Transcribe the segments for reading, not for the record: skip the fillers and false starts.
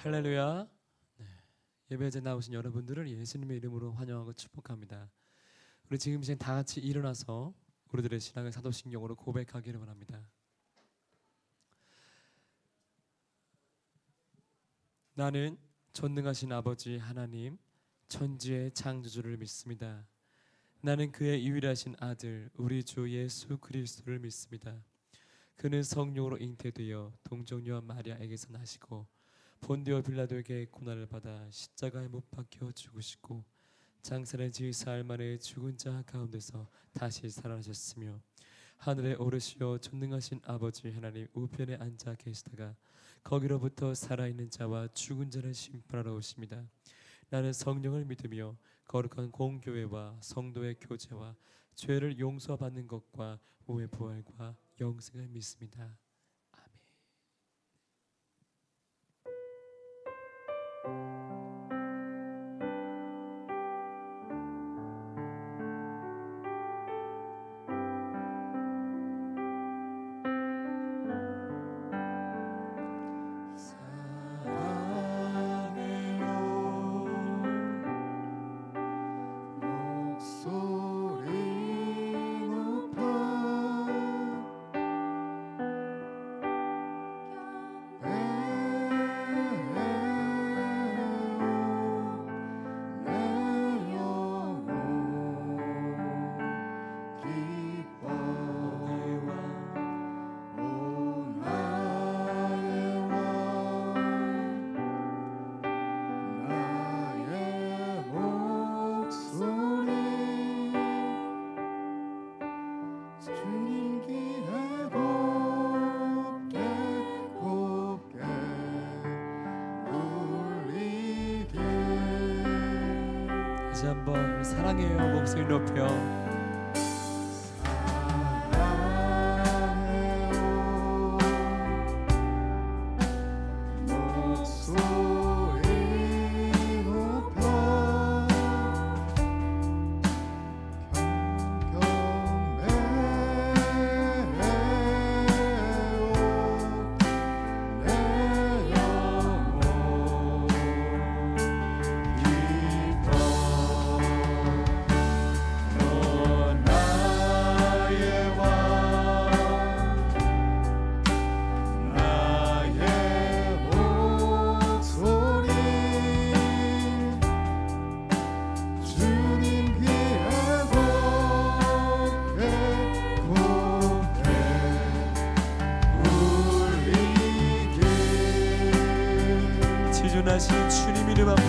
할렐루야. 네. 예배에 나오신 여러분들을 예수님의 이름으로 환영하고 축복합니다. 우리 지금 이제 다 같이 일어나서 우리들의 신앙을 사도신경으로 고백하기를 원합니다. 나는 전능하신 아버지 하나님 천지의 창조주를 믿습니다. 나는 그의 유일하신 아들 우리 주 예수 그리스도를 믿습니다. 그는 성령으로 잉태되어 동정녀와 마리아에게서 나시고 본디오 빌라도에게 고난을 받아 십자가에 못 박혀 죽으시고 장사를 지을 사흘 만에 죽은 자 가운데서 다시 살아나셨으며 하늘에 오르시어 전능하신 아버지 하나님 우편에 앉아 계시다가 거기로부터 살아있는 자와 죽은 자를 심판하러 오십니다. 나는 성령을 믿으며 거룩한 공교회와 성도의 교제와 죄를 용서받는 것과 몸의 부활과 영생을 믿습니다. 다시 한번 사랑해요 목소리 높여 지존하신 주님 이름 앞에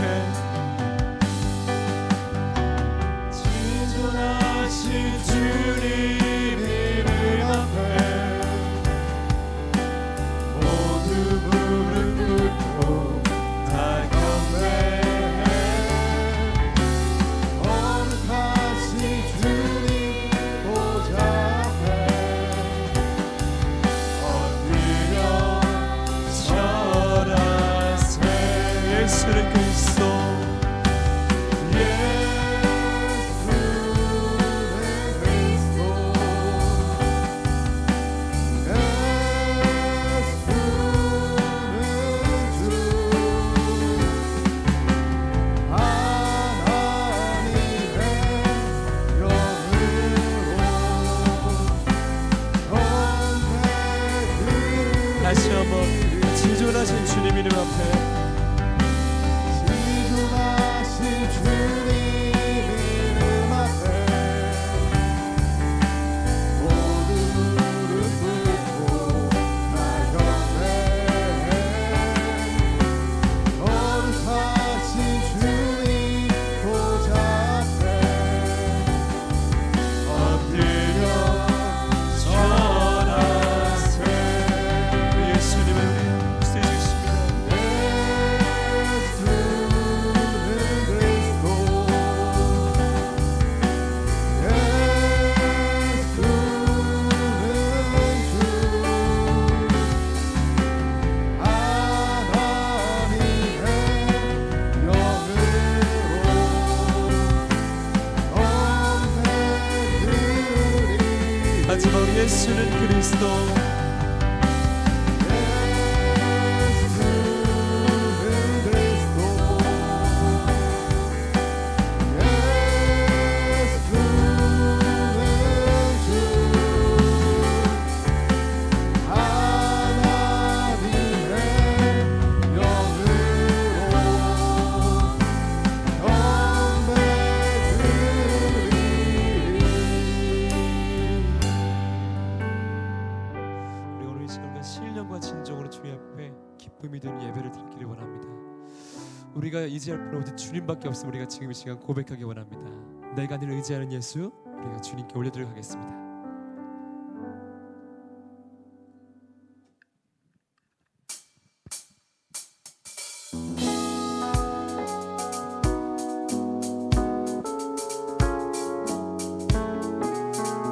지존하신 주님 이름 앞에 모두 무릎 꿇고 다 경배해 거룩하신 주님 보좌 앞에 엎드려 절하세 예수는 그리스도 다시 한번 지존하신 주님 이름 앞에 마지막 예수는 그리스도 신령과 진정으로 주님 앞에 기쁨이 되는 예배를 드리기를 원합니다. 우리가 의지할 분은 오직 주님밖에 없음. 우리가 지금 이 시간 고백하기 원합니다. 내가 늘 의지하는 예수, 우리가 주님께 올려드리도록 하겠습니다.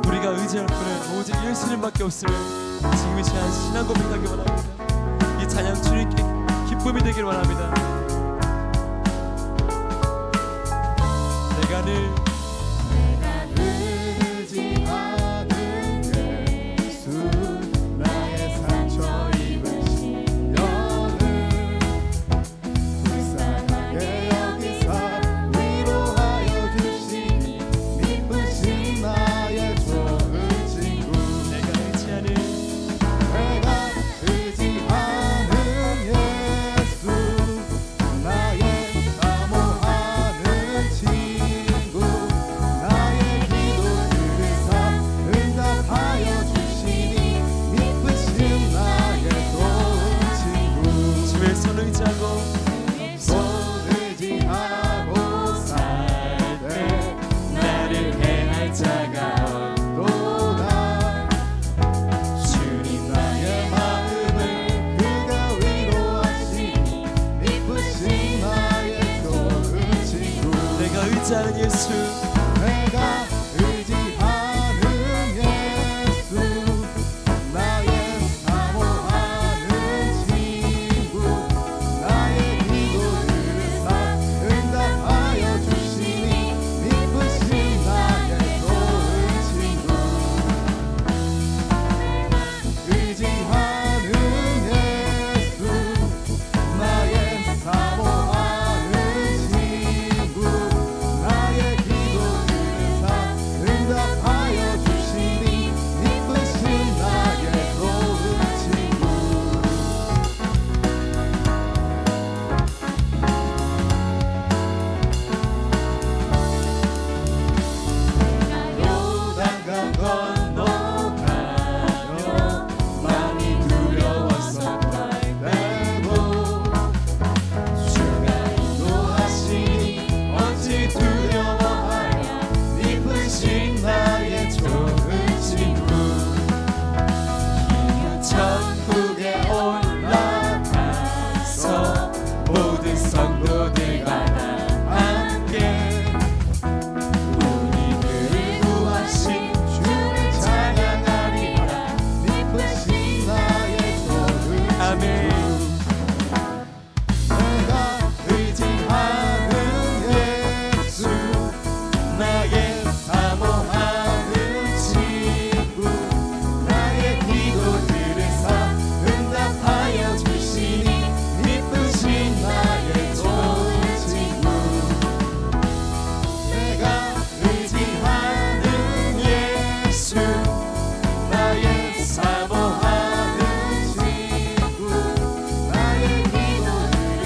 우리가 의지할 분은 오직 예수님밖에 없음을 지금 이 시간 신앙 고백하기 원합니다. 이 찬양 주님께 기쁨이 되길 원합니다. 내가 늘 의지하는 예수 나의 상처 입으신 영을 불쌍하게 여기사 위로하여 주시니 미쁘신 나의 좋은 친구 내가 의지하는 예수 나의 사모하는 친구 나의 기도를 응답하여 주시니 미쁘신 나의 좋은 친구 주의 손 의지하고 손 의지하고 살 때 나를 해할 자가 또다 주님 나의 마음을 그가 위로하시니 미쁘신 나의 좋은 친구 내가 의지하는 예수 내가 의지하는 예수 나의 사모하는 친구 나의 기도를 응답하여 주시니 미쁘신 나의 좋은 친구 의지하는 예수 나의 사모하는 친구 나의 기도를 응답하여 주시니 미쁘신 나의 좋은 친구 요단강 건너가며 많이 두려웠었던 때도 주가 인도하시니 어찌 두려워하랴 미쁘신 나의 좋은 친구 천국에 올라가서 모든 성도들과 다 함께 우리들을 구하신 주를 찬양하리라 미쁘신 나의 좋은 아멘. 내가 의지하는 예수 나의 사모하는 친구 나의 기도들을 응답하여 주시니 미쁘신 나의 좋은 친구 내가 의지하는 예수 나의 사모하는 친구 나의 기도를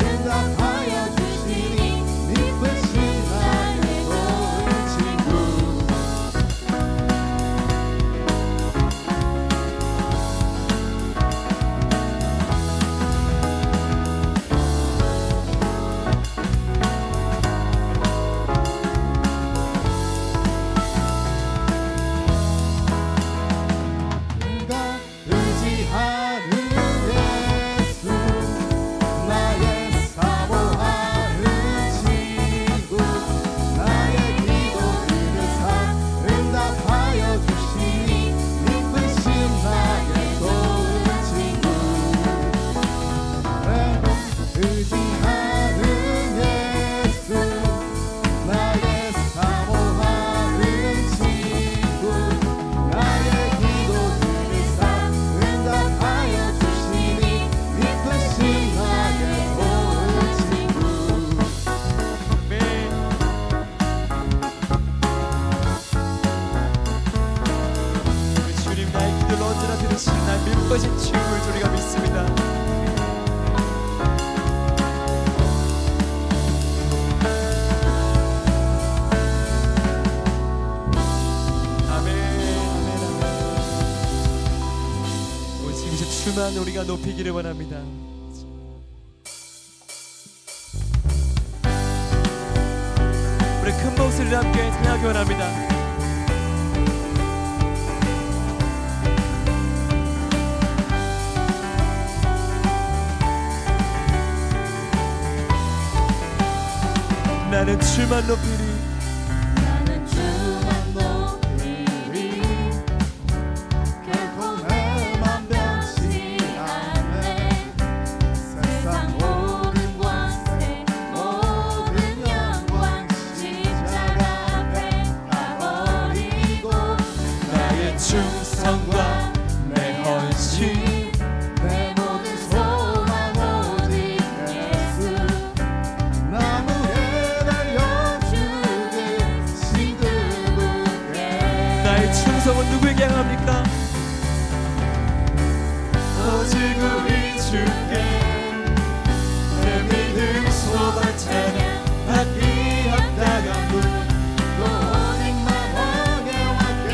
응답하여 주시니 미쁘신 나의 좋은 친구 내가 의지하는 예수 나의 사모하는 친구 나의 기도를 응답하여 주시니 미쁘신 나의 좋은 친구 내가 의지하는 예수 나의 사모하는 친구 나의 기도를 응답하여 주시니 미쁘신 나의 좋은 친구 우리 주님 나의 기도를 언제나 들으시는 나의 미쁘신 주님을 우리가 믿습니다. 아멘, 아멘, 아멘. 오직 오직 주만 우리가 높이기를 원합니다. 우리 큰 목소리로 함께 찬양하기 원합니다. 나는 주만 높이리. 나는 주만 높이리. 결코 내 맘 변치 않네. 세상 모든 권세 모든 영광 십자가 앞에 다 버리고 나의 충성과 내 헌신 내 모든 소망 오직 예수 나무에 달려 죽으신 그분께 나의 충성은 누구에게 향합니까? 오직 우리 주께 내 믿음 소망 찬양 받기 합당한 분 또 오직만 왕의 왕께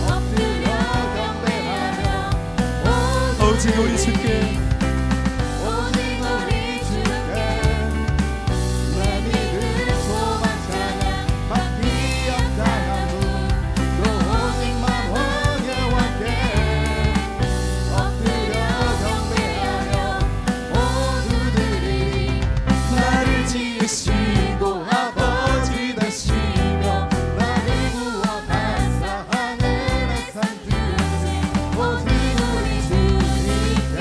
엎드려 경배하며 오직 우리 주께 오직 우리 주께 내 믿음 소망 찬양 받기 합당한 분또 오직만 왕의 왕께 엎드려 경배하며 모두들이 나를 지으시고 아버지 되시며 나를 구원하사 하늘에 상 주신 오직 우리 주님께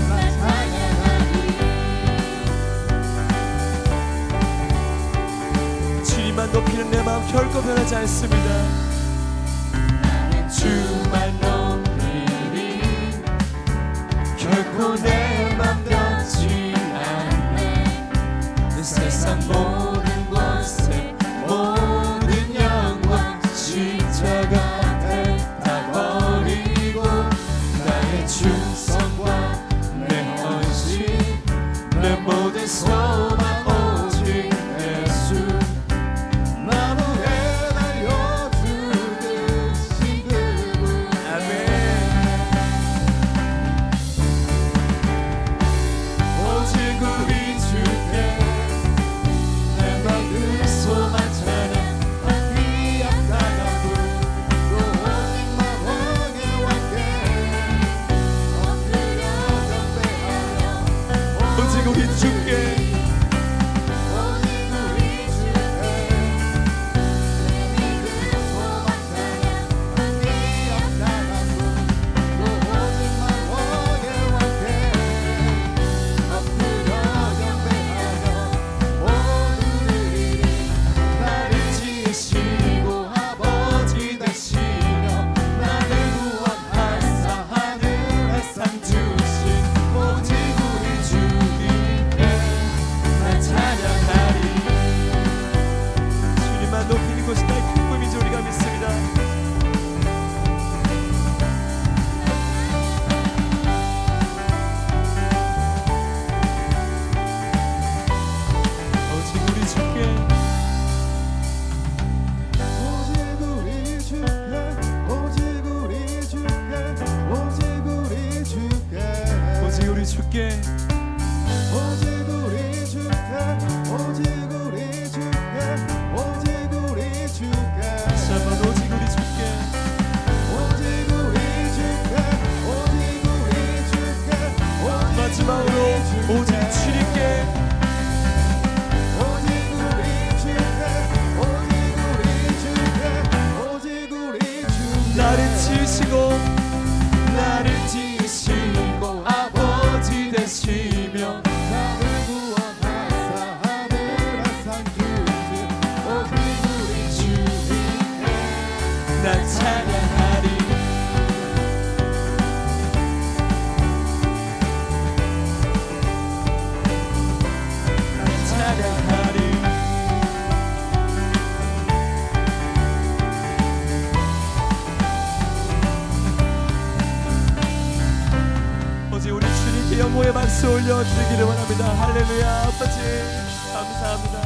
나 찬양하리 주님만 높이는 내 마음 결코 변하지 않습니다. 나는 주만 높이리 결코 내 맘 변치 않네 이 세상 모든 권세 모든 영광 십자가 앞에 다 버리고 나의 충성과 내 헌신 내 모든 소망 오직 예수 나무에 달려 죽으신 그분 오직 우리 주께 내 모든 소망 찬양 받기 합당한 분또 오직만 왕의 왕께 엎드려 경배하며 오직 우리 주께 오직 우리 주께 내 믿음 소망 찬양 받기 합당한 분또 오직만 왕의 왕께 엎드려 경배하며 모두들이 나를 지으시고 아버지 되시며 나를 구원하사 하늘에 상 주신 오직 우리 주님께 나 찬양하리 주님만 높이는 것이 나의 기쁨이지 우리가 믿습니다. 오직 우리 주께 오직 우리 주께 오직 우리 주께 오직 우리 주께 오직 우리 주께 오직 우리 주께 오직 우리 주께 오직 우리 주께 다시 한번 오직 우리 주께 오직 우리 주께 오직 우리 주께 오직 마지막으로 오직 주님께 오직 우리 주께 오직 우리 주께 오직 우리 주께 나를 지으시고 나를 지으시고 아버지 되시며 나를 구원하사 하늘에 상 주신 오직 우리 주님께 난 찬양하리. 난 찬양하리. 오직 우리 주님께 영광의 박수 올려드리기를 원합니다. 할렐루야. 아버지 감사합니다.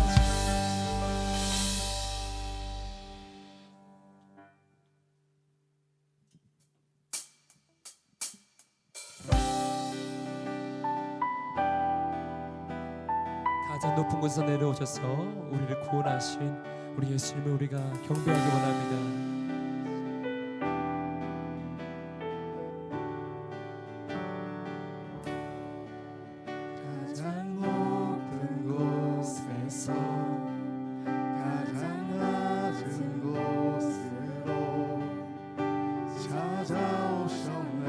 가장 높은 곳에서 내려오셔서 우리를 구원하신 우리 예수님을 우리가 경배하기 원합니다. 가장 높은 곳에서 가장 낮은 곳으로 찾아오셨네.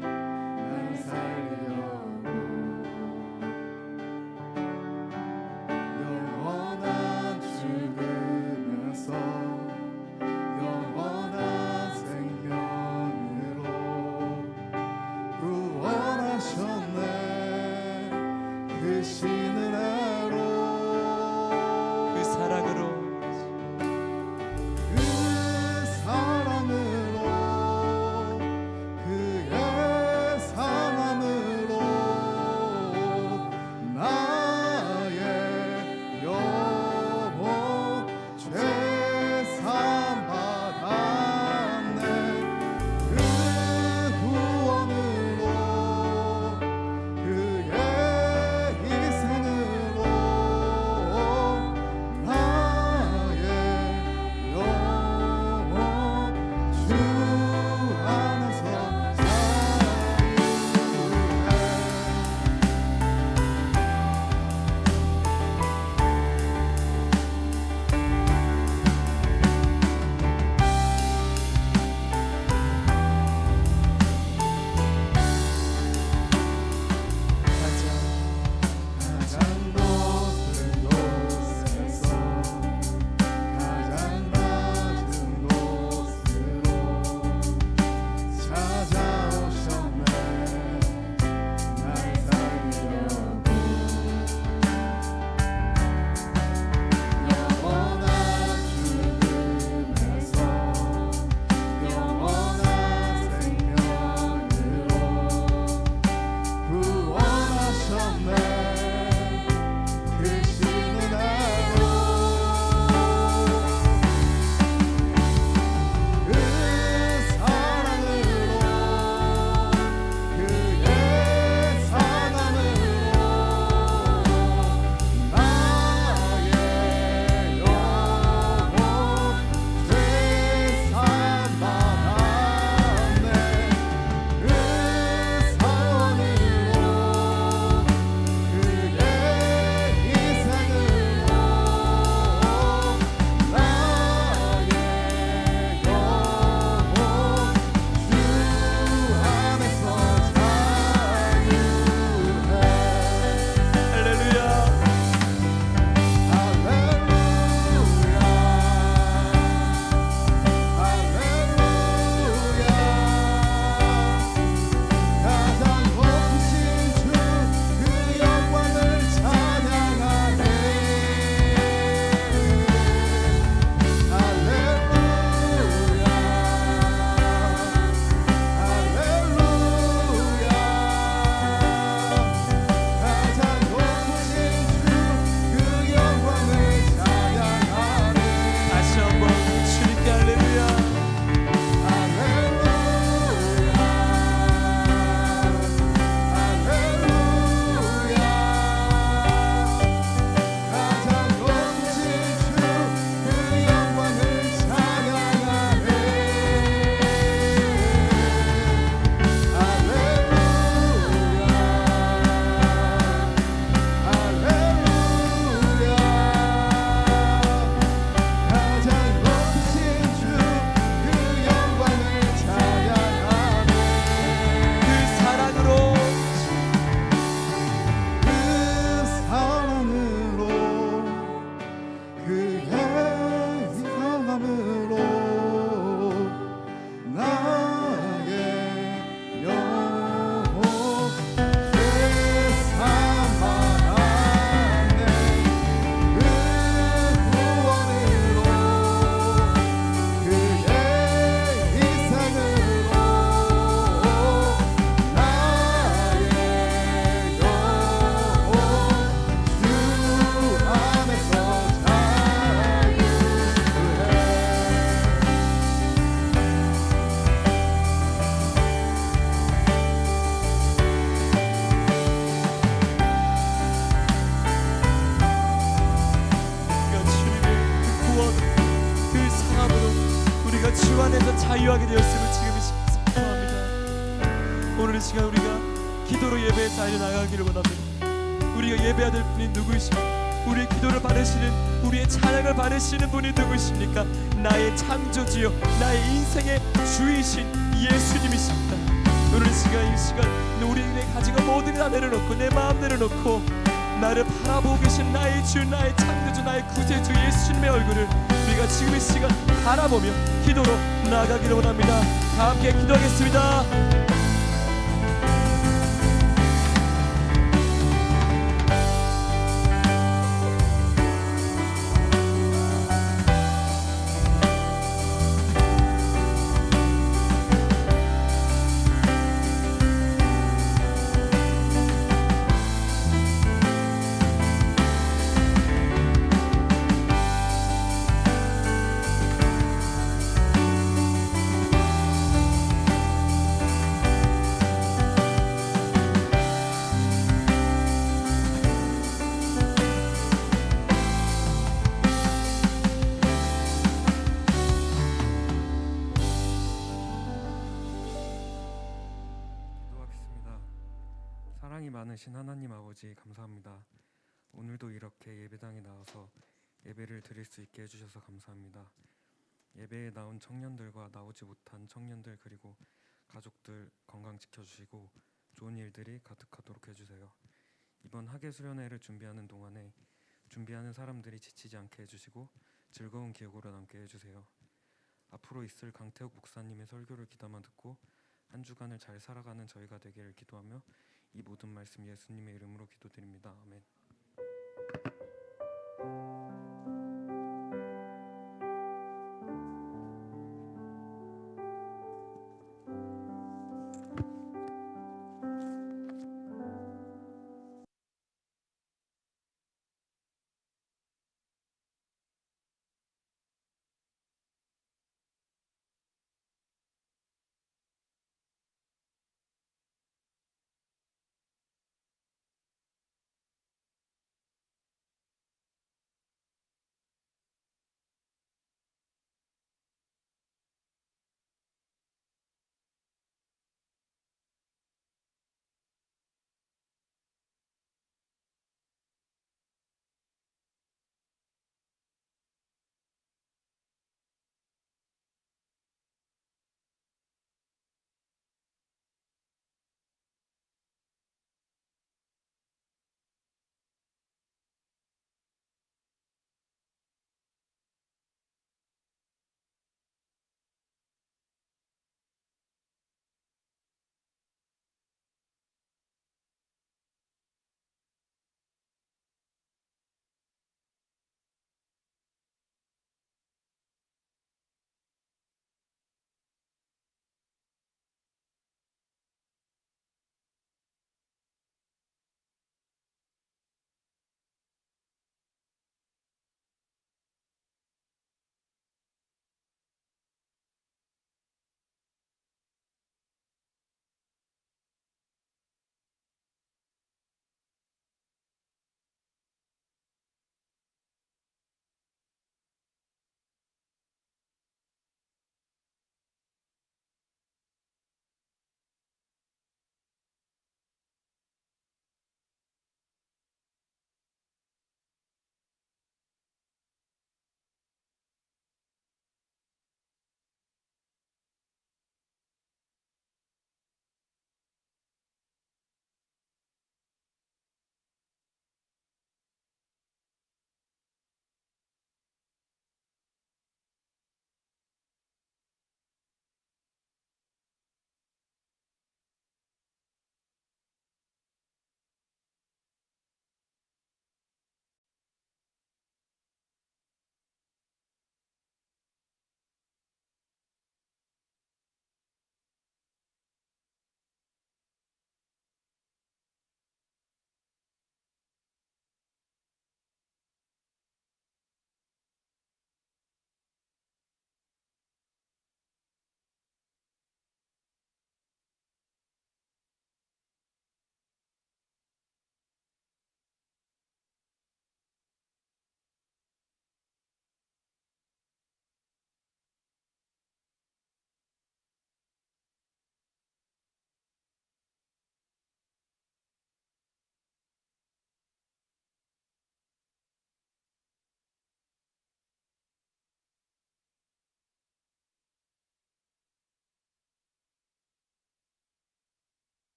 날 살리려고 영원한 죽음에서 영원한 생명으로 구원하셨네. 그 신은혜로 그 사랑으로 그 사랑으로 그의 사랑으로 나의 영혼 죄산 받았네. 그 구원으로 그의 희생으로 자유하게 되었음을 지금 이 시간 선포합니다. 오늘 이 시간 우리가 기도로 예배에 달려나가기를 원합니다. 우리가 예배해야 될 분이 누구이십니까? 우리의 기도를 받으시는, 우리의 찬양을 받으시는 분이 누구이십니까? 나의 창조주요, 나의 인생의 주이신 예수님이십니다. 오늘 이 시간 우리의 가지고 모든 걸 다 내려놓고 내 마음 내려놓고 나를 바라보고 계신 나의 주, 나의 창조주, 나의 구세주 예수님의 얼굴을 우리가 지금 이 시간 바라보며 기도로 나아가기를 원합니다. 다 함께 기도하겠습니다. 기도하겠습니다. 사랑이 많으신 하나님 아버지 감사합니다. 오늘도 이렇게 예배당에 나와서 예배를 드릴 수 있게 해주셔서 감사합니다. 예배에 나온 청년들과 나오지 못한 청년들 그리고 가족들 건강 지켜주시고 좋은 일들이 가득하도록 해주세요. 이번 학예 수련회를 준비하는 동안에 준비하는 사람들이 지치지 않게 해주시고 즐거운 기억으로 남게 해주세요. 앞으로 있을 강태욱 목사님의 설교를 귀담아 듣고 한 주간을 잘 살아가는 저희가 되기를 기도하며 이 모든 말씀 예수님의 이름으로 기도드립니다. 아멘.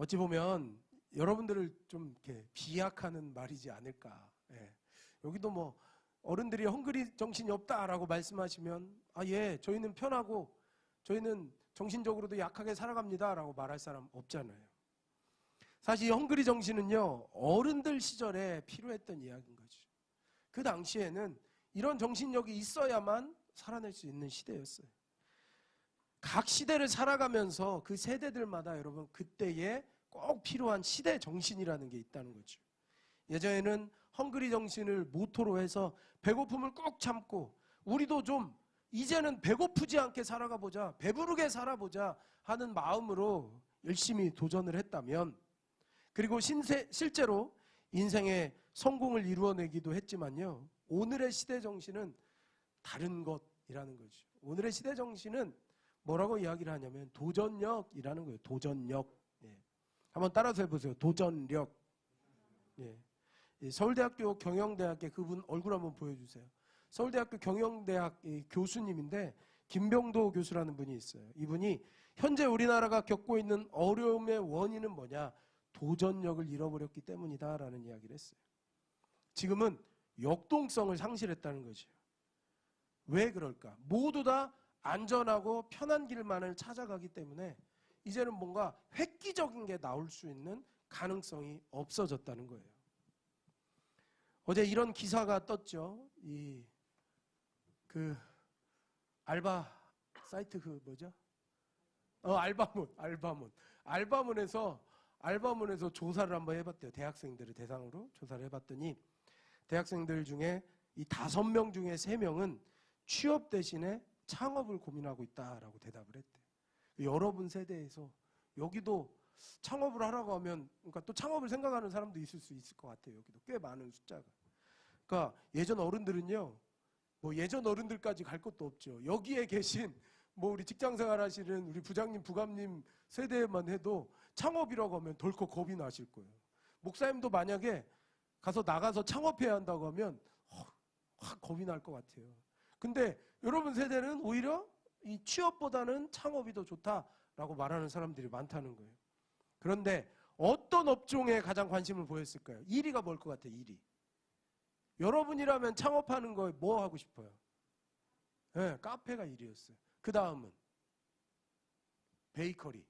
어찌 보면 여러분들을 좀 이렇게 비약하는 말이지 않을까. 예. 여기도 뭐 어른들이 헝그리 정신이 없다라고 말씀하시면 예, 저희는 편하고 저희는 정신적으로도 약하게 살아갑니다라고 말할 사람 없잖아요. 사실 이 헝그리 정신은요, 어른들 시절에 필요했던 이야기인 거죠. 그 당시에는 이런 정신력이 있어야만 살아낼 수 있는 시대였어요. 각 시대를 살아가면서 그 세대들마다 여러분 그때에 꼭 필요한 시대 정신이라는 게 있다는 거죠. 예전에는 헝그리 정신을 모토로 해서 배고픔을 꼭 참고 우리도 좀 이제는 배고프지 않게 살아가 보자, 배부르게 살아보자 하는 마음으로 열심히 도전을 했다면, 그리고 실제로 인생의 성공을 이루어내기도 했지만요, 오늘의 시대 정신은 다른 것이라는 거죠. 오늘의 시대 정신은 뭐라고 이야기를 하냐면 도전력이라는 거예요. 도전력. 예. 한번 따라서 해보세요. 도전력. 예. 서울대학교 경영대학의 그분 얼굴 한번 보여주세요. 서울대학교 경영대학 교수님인데 김병도 교수라는 분이 있어요. 이분이 현재 우리나라가 겪고 있는 어려움의 원인은 뭐냐? 도전력을 잃어버렸기 때문이다라는 이야기를 했어요. 지금은 역동성을 상실했다는 거죠. 왜 그럴까? 모두 다 안전하고 편한 길만을 찾아가기 때문에 이제는 뭔가 획기적인 게 나올 수 있는 가능성이 없어졌다는 거예요. 어제 이런 기사가 떴죠. 알바 사이트 뭐죠? 알바몬에서 조사를 한번 해봤대요. 대학생들을 대상으로 조사를 해봤더니 대학생들 중에 이 5명 중에 3명은 취업 대신에 창업을 고민하고 있다라고 대답을 했대요. 여러분 세대에서 여기도 창업을 하라고 하면, 그러니까 또 창업을 생각하는 사람도 있을 수 있을 것 같아요. 여기도 꽤 많은 숫자가. 그러니까 예전 어른들은요, 뭐 예전 어른들까지 갈 것도 없죠. 여기에 계신 뭐 우리 직장생활 하시는 우리 부장님, 부감님 세대만 해도 창업이라고 하면 덜컥 겁이 나실 거예요. 목사님도 만약에 나가서 창업해야 한다고 하면 확 겁이 날 것 같아요. 근데 여러분 세대는 오히려 이 취업보다는 창업이 더 좋다라고 말하는 사람들이 많다는 거예요. 그런데 어떤 업종에 가장 관심을 보였을까요? 1위가 뭘 것 같아요? 1위. 여러분이라면 창업하는 거에 뭐 하고 싶어요? 네, 카페가 1위였어요. 그 다음은 베이커리.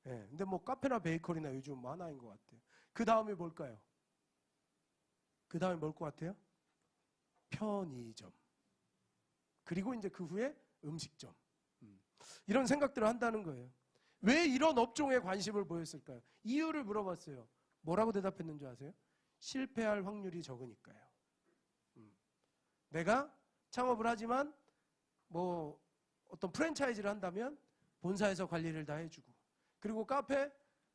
네, 근데 뭐 카페나 베이커리나 요즘 뭐 하나인 것 같아요. 그 다음에 뭘까요? 그 다음에 뭘 것 같아요? 편의점. 그리고 이제 그 후에 음식점. 이런 생각들을 한다는 거예요. 왜 이런 업종에 관심을 보였을까요? 이유를 물어봤어요. 뭐라고 대답했는 줄 아세요? 실패할 확률이 적으니까요. 내가 창업을 하지만 뭐 어떤 프랜차이즈를 한다면 본사에서 관리를 다 해주고, 그리고 카페,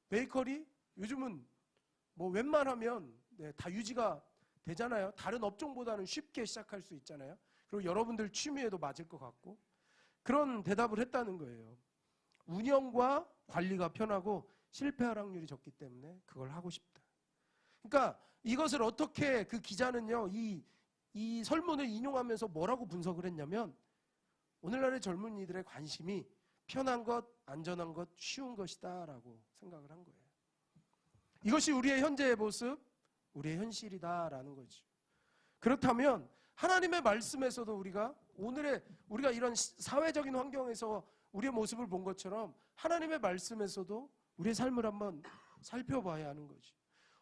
베이커리 요즘은 뭐 웬만하면 다 유지가 되잖아요. 다른 업종보다는 쉽게 시작할 수 있잖아요. 그리고 여러분들 취미에도 맞을 것 같고, 그런 대답을 했다는 거예요. 운영과 관리가 편하고 실패할 확률이 적기 때문에 그걸 하고 싶다. 그러니까 이것을 어떻게 그 기자는요, 이 설문을 인용하면서 뭐라고 분석을 했냐면, 오늘날의 젊은이들의 관심이 편한 것, 안전한 것, 쉬운 것이다 라고 생각을 한 거예요. 이것이 우리의 현재의 모습, 우리의 현실이다라는 거죠. 그렇다면 하나님의 말씀에서도 우리가 이런 사회적인 환경에서 우리의 모습을 본 것처럼 하나님의 말씀에서도 우리의 삶을 한번 살펴봐야 하는 거죠.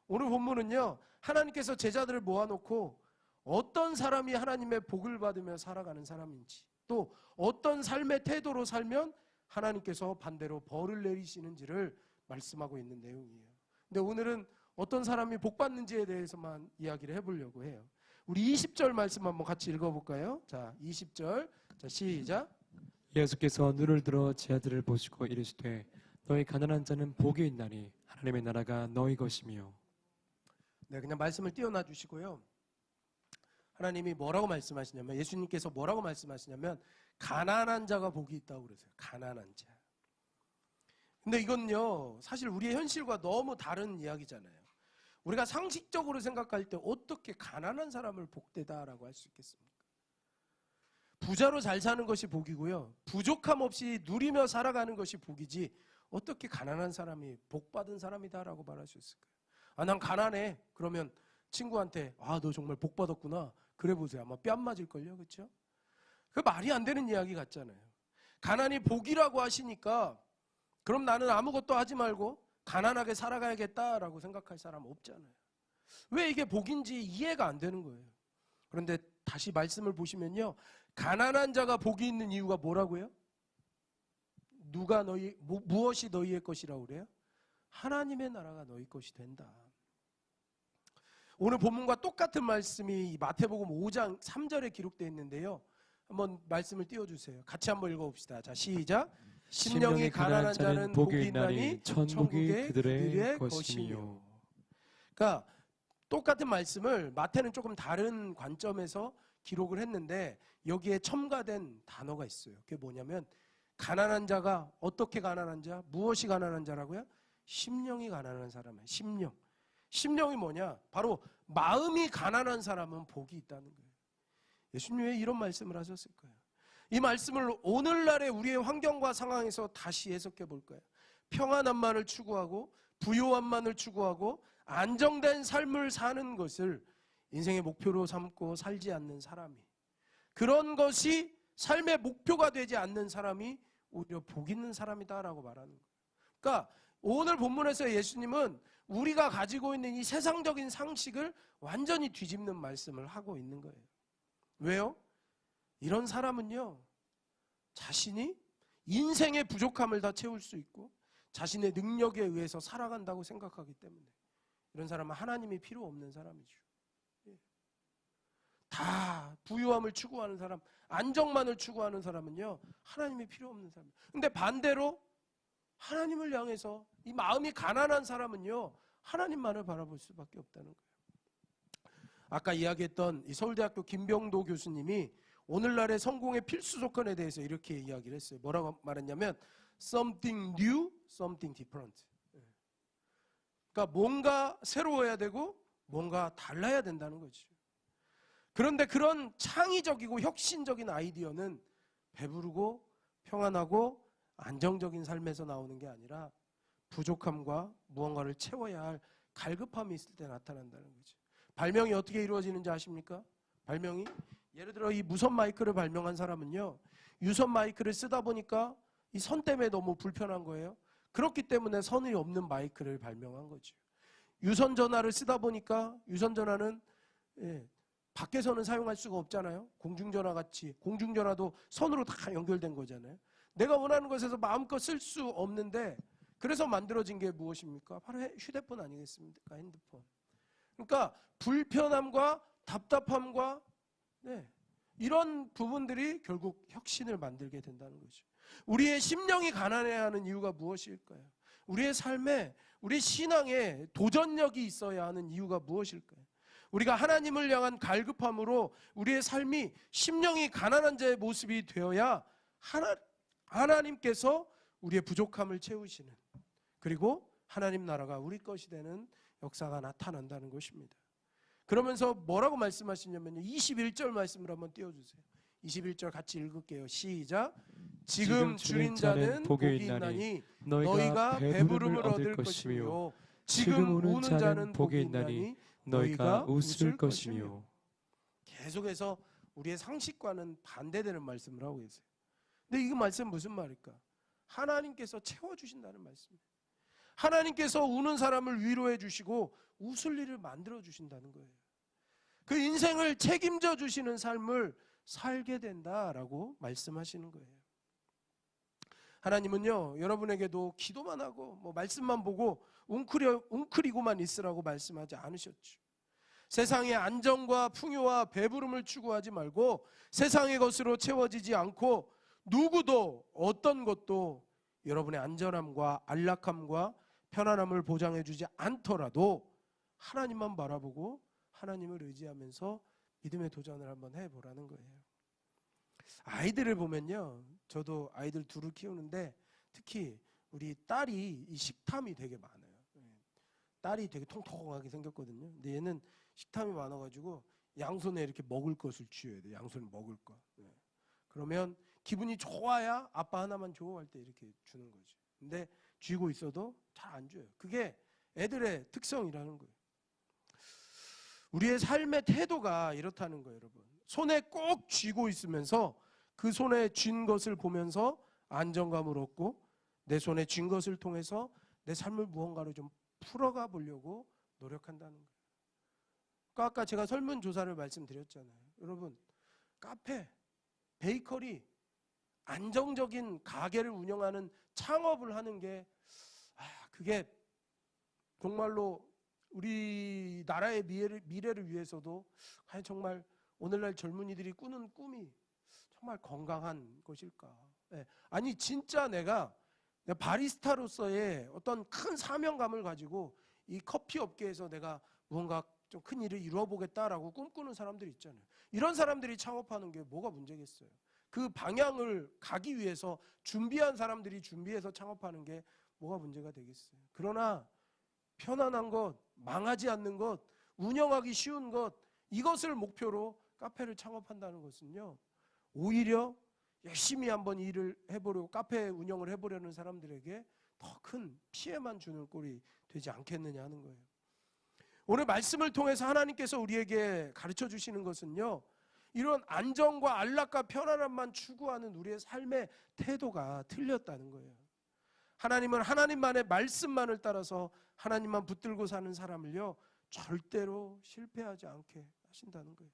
오늘 본문은요, 하나님께서 제자들을 모아놓고 어떤 사람이 하나님의 복을 받으며 살아가는 사람인지, 또 어떤 삶의 태도로 살면 하나님께서 반대로 벌을 내리시는지를 말씀하고 있는 내용이에요. 근데 오늘은 어떤 사람이 복 받는지에 대해서만 이야기를 해보려고 해요. 우리 20절 말씀 한번 같이 읽어볼까요? 자, 20절. 자, 시작. 예수께서 눈을 들어 제 아들을 보시고 이르시되 너희 가난한 자는 복이 있나니 하나님의 나라가 너희 것이며. 네, 그냥 말씀을 띄워놔 주시고요. 하나님이 뭐라고 말씀하시냐면, 예수님께서 뭐라고 말씀하시냐면 가난한 자가 복이 있다고 그러세요. 가난한 자. 근데 이건요, 사실 우리의 현실과 너무 다른 이야기잖아요. 우리가 상식적으로 생각할 때 어떻게 가난한 사람을 복되다라고 할 수 있겠습니까? 부자로 잘 사는 것이 복이고요, 부족함 없이 누리며 살아가는 것이 복이지 어떻게 가난한 사람이 복 받은 사람이다라고 말할 수 있을까요? 아, 난 가난해. 그러면 친구한테 아, 너 정말 복 받았구나. 그래 보세요. 아마 뺨 맞을걸요. 그렇죠? 그 말이 안 되는 이야기 같잖아요. 가난이 복이라고 하시니까 그럼 나는 아무것도 하지 말고 가난하게 살아가야겠다라고 생각할 사람 없잖아요. 왜 이게 복인지 이해가 안 되는 거예요. 그런데 다시 말씀을 보시면요. 가난한 자가 복이 있는 이유가 뭐라고요? 무엇이 너희의 것이라고 그래요? 하나님의 나라가 너희 것이 된다. 오늘 본문과 똑같은 말씀이 마태복음 5장 3절에 기록되어 있는데요. 한번 말씀을 띄워주세요. 같이 한번 읽어봅시다. 자, 시작. 심령이 가난한 자는 복이 있나니 천국이 그들의 것이며. 그러니까 똑같은 말씀을 마태는 조금 다른 관점에서 기록을 했는데 여기에 첨가된 단어가 있어요. 그게 뭐냐면 가난한 자가 어떻게 가난한 자? 무엇이 가난한 자라고요? 심령이 가난한 사람이에요. 심령. 심령이 뭐냐? 바로 마음이 가난한 사람은 복이 있다는 거예요. 예수님 왜 이런 말씀을 하셨을까요? 이 말씀을 오늘날의 우리의 환경과 상황에서 다시 해석해 볼까요? 평안함만을 추구하고 부요함만을 추구하고 안정된 삶을 사는 것을 인생의 목표로 삼고 살지 않는 사람이, 그런 것이 삶의 목표가 되지 않는 사람이 오히려 복 있는 사람이다라고 말하는 거예요. 그러니까 오늘 본문에서 예수님은 우리가 가지고 있는 이 세상적인 상식을 완전히 뒤집는 말씀을 하고 있는 거예요. 왜요? 이런 사람은요, 자신이 인생의 부족함을 다 채울 수 있고 자신의 능력에 의해서 살아간다고 생각하기 때문에 이런 사람은 하나님이 필요 없는 사람이죠. 다 부유함을 추구하는 사람, 안정만을 추구하는 사람은요, 하나님이 필요 없는 사람이에요. 근데 반대로 하나님을 향해서 이 마음이 가난한 사람은요, 하나님만을 바라볼 수밖에 없다는 거예요. 아까 이야기했던 이 서울대학교 김병도 교수님이 오늘날의 성공의 필수 조건에 대해서 이렇게 이야기를 했어요. 뭐라고 말했냐면 something new, something different. 그러니까 뭔가 새로워야 되고 뭔가 달라야 된다는 거죠. 그런데 그런 창의적이고 혁신적인 아이디어는 배부르고 평안하고 안정적인 삶에서 나오는 게 아니라 부족함과 무언가를 채워야 할 갈급함이 있을 때 나타난다는 거죠. 발명이 어떻게 이루어지는지 아십니까? 발명이 예를 들어 이 무선 마이크를 발명한 사람은요, 유선 마이크를 쓰다 보니까 이 선 때문에 너무 불편한 거예요. 그렇기 때문에 선이 없는 마이크를 발명한 거죠. 유선 전화를 쓰다 보니까 유선 전화는 밖에서는 사용할 수가 없잖아요. 공중전화 같이, 공중전화도 선으로 다 연결된 거잖아요. 내가 원하는 곳에서 마음껏 쓸 수 없는데, 그래서 만들어진 게 무엇입니까? 바로 휴대폰 아니겠습니까? 핸드폰. 그러니까 불편함과 답답함과 이런 부분들이 결국 혁신을 만들게 된다는 거죠. 우리의 심령이 가난해야 하는 이유가 무엇일까요? 우리의 삶에, 우리 신앙에 도전력이 있어야 하는 이유가 무엇일까요? 우리가 하나님을 향한 갈급함으로 우리의 삶이 심령이 가난한 자의 모습이 되어야 하나님께서 우리의 부족함을 채우시는, 그리고 하나님 나라가 우리 것이 되는 역사가 나타난다는 것입니다. 그러면서 뭐라고 말씀하시냐면요, 21절 말씀을 한번 띄워주세요. 21절 같이 읽을게요. 시작. 지금 줄인 자는 복이 있나니 너희가 배부름을 얻을 것이며 지금 우는 자는 복이 있나니 너희가 웃을 것이며. 계속해서 우리의 상식과는 반대되는 말씀을 하고 계세요. 근데 이 말씀은 무슨 말일까? 하나님께서 채워주신다는 말씀이에요. 하나님께서 우는 사람을 위로해 주시고 웃을 일을 만들어 주신다는 거예요. 그 인생을 책임져 주시는 삶을 살게 된다라고 말씀하시는 거예요. 하나님은요, 여러분에게도 기도만 하고 말씀만 보고 웅크리고만 있으라고 말씀하지 않으셨죠. 세상의 안정과 풍요와 배부름을 추구하지 말고 세상의 것으로 채워지지 않고 누구도 어떤 것도 여러분의 안전함과 안락함과 편안함을 보장해 주지 않더라도 하나님만 바라보고 하나님을 의지하면서 믿음의 도전을 한번 해보라는 거예요. 아이들을 보면요, 저도 아이들 둘을 키우는데 특히 우리 딸이 이 식탐이 되게 많아요. 딸이 되게 통통하게 생겼거든요. 근데 얘는 식탐이 많아가지고 양손에 이렇게 먹을 것을 쥐어야 돼요. 양손에 먹을 것. 그러면 기분이 좋아야 아빠 하나만 줘 할 때 이렇게 주는 거죠. 근데 쥐고 있어도 잘 안 줘요. 그게 애들의 특성이라는 거예요. 우리의 삶의 태도가 이렇다는 거예요, 여러분. 손에 꼭 쥐고 있으면서 그 손에 쥔 것을 보면서 안정감을 얻고 내 손에 쥔 것을 통해서 내 삶을 무언가로 좀 풀어가 보려고 노력한다는 거예요. 그러니까 아까 제가 설문조사를 말씀드렸잖아요. 여러분, 카페, 베이커리, 안정적인 가게를 운영하는 창업을 하는 게 그게 정말로 우리나라의 미래를 위해서도 과연 정말 오늘날 젊은이들이 꾸는 꿈이 정말 건강한 것일까? 아니 진짜 내가 바리스타로서의 어떤 큰 사명감을 가지고 이 커피 업계에서 내가 무언가 좀 큰 일을 이루어보겠다라고 꿈꾸는 사람들이 있잖아요. 이런 사람들이 창업하는 게 뭐가 문제겠어요? 그 방향을 가기 위해서 준비한 사람들이 준비해서 창업하는 게 뭐가 문제가 되겠어요? 그러나 편안한 것, 망하지 않는 것, 운영하기 쉬운 것, 이것을 목표로 카페를 창업한다는 것은요, 오히려 열심히 한번 일을 해보려고 카페 운영을 해보려는 사람들에게 더 큰 피해만 주는 꼴이 되지 않겠느냐 하는 거예요. 오늘 말씀을 통해서 하나님께서 우리에게 가르쳐 주시는 것은요, 이런 안정과 안락과 편안함만 추구하는 우리의 삶의 태도가 틀렸다는 거예요. 하나님은 하나님만의 말씀만을 따라서 하나님만 붙들고 사는 사람을요, 절대로 실패하지 않게 하신다는 거예요.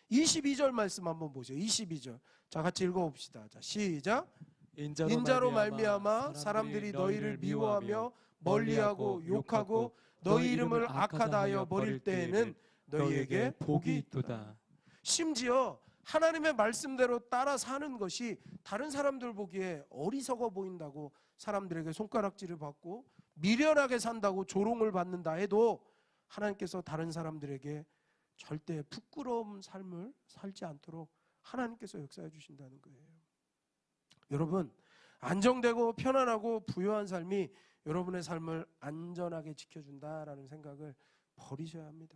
22절 말씀 한번 보세요. 22절. 자, 같이 읽어봅시다. 자, 시작. 인자로 말미암아 사람들이 너희를 미워하며 멀리하고 욕하고 너희 이름을 악하다 하여 버릴 때에는 너희에게 복이 있도다. 심지어 하나님의 말씀대로 따라 사는 것이 다른 사람들 보기에 어리석어 보인다고 사람들에게 손가락질을 받고 미련하게 산다고 조롱을 받는다 해도 하나님께서 다른 사람들에게 절대 부끄러운 삶을 살지 않도록 하나님께서 역사해 주신다는 거예요. 여러분, 안정되고 편안하고 부유한 삶이 여러분의 삶을 안전하게 지켜준다라는 생각을 버리셔야 합니다.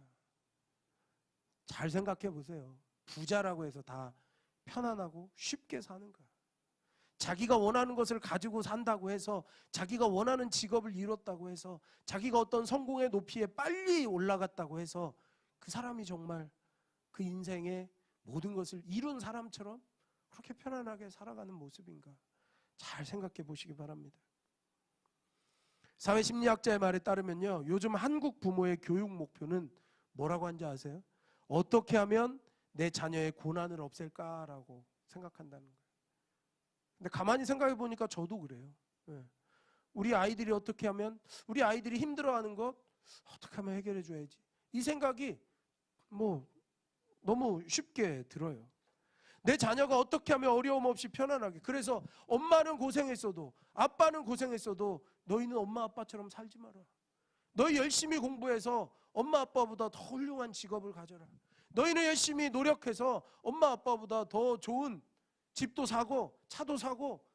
잘 생각해 보세요. 부자라고 해서 다 편안하고 쉽게 사는 거야. 자기가 원하는 것을 가지고 산다고 해서, 자기가 원하는 직업을 이뤘다고 해서, 자기가 어떤 성공의 높이에 빨리 올라갔다고 해서 그 사람이 정말 그 인생의 모든 것을 이룬 사람처럼 그렇게 편안하게 살아가는 모습인가? 잘 생각해 보시기 바랍니다. 사회심리학자의 말에 따르면요, 요즘 한국 부모의 교육 목표는 뭐라고 하는지 아세요? 어떻게 하면 내 자녀의 고난을 없앨까라고 생각한다는 거예요. 근데 가만히 생각해 보니까 저도 그래요. 우리 아이들이 어떻게 하면, 우리 아이들이 힘들어하는 것 어떻게 하면 해결해 줘야지, 이 생각이 너무 쉽게 들어요. 내 자녀가 어떻게 하면 어려움 없이 편안하게, 그래서 엄마는 고생했어도 아빠는 고생했어도 너희는 엄마 아빠처럼 살지 마라. 너희 열심히 공부해서 엄마 아빠보다 더 훌륭한 직업을 가져라. 너희는 열심히 노력해서 엄마 아빠보다 더 좋은 집도 사고 차도 사고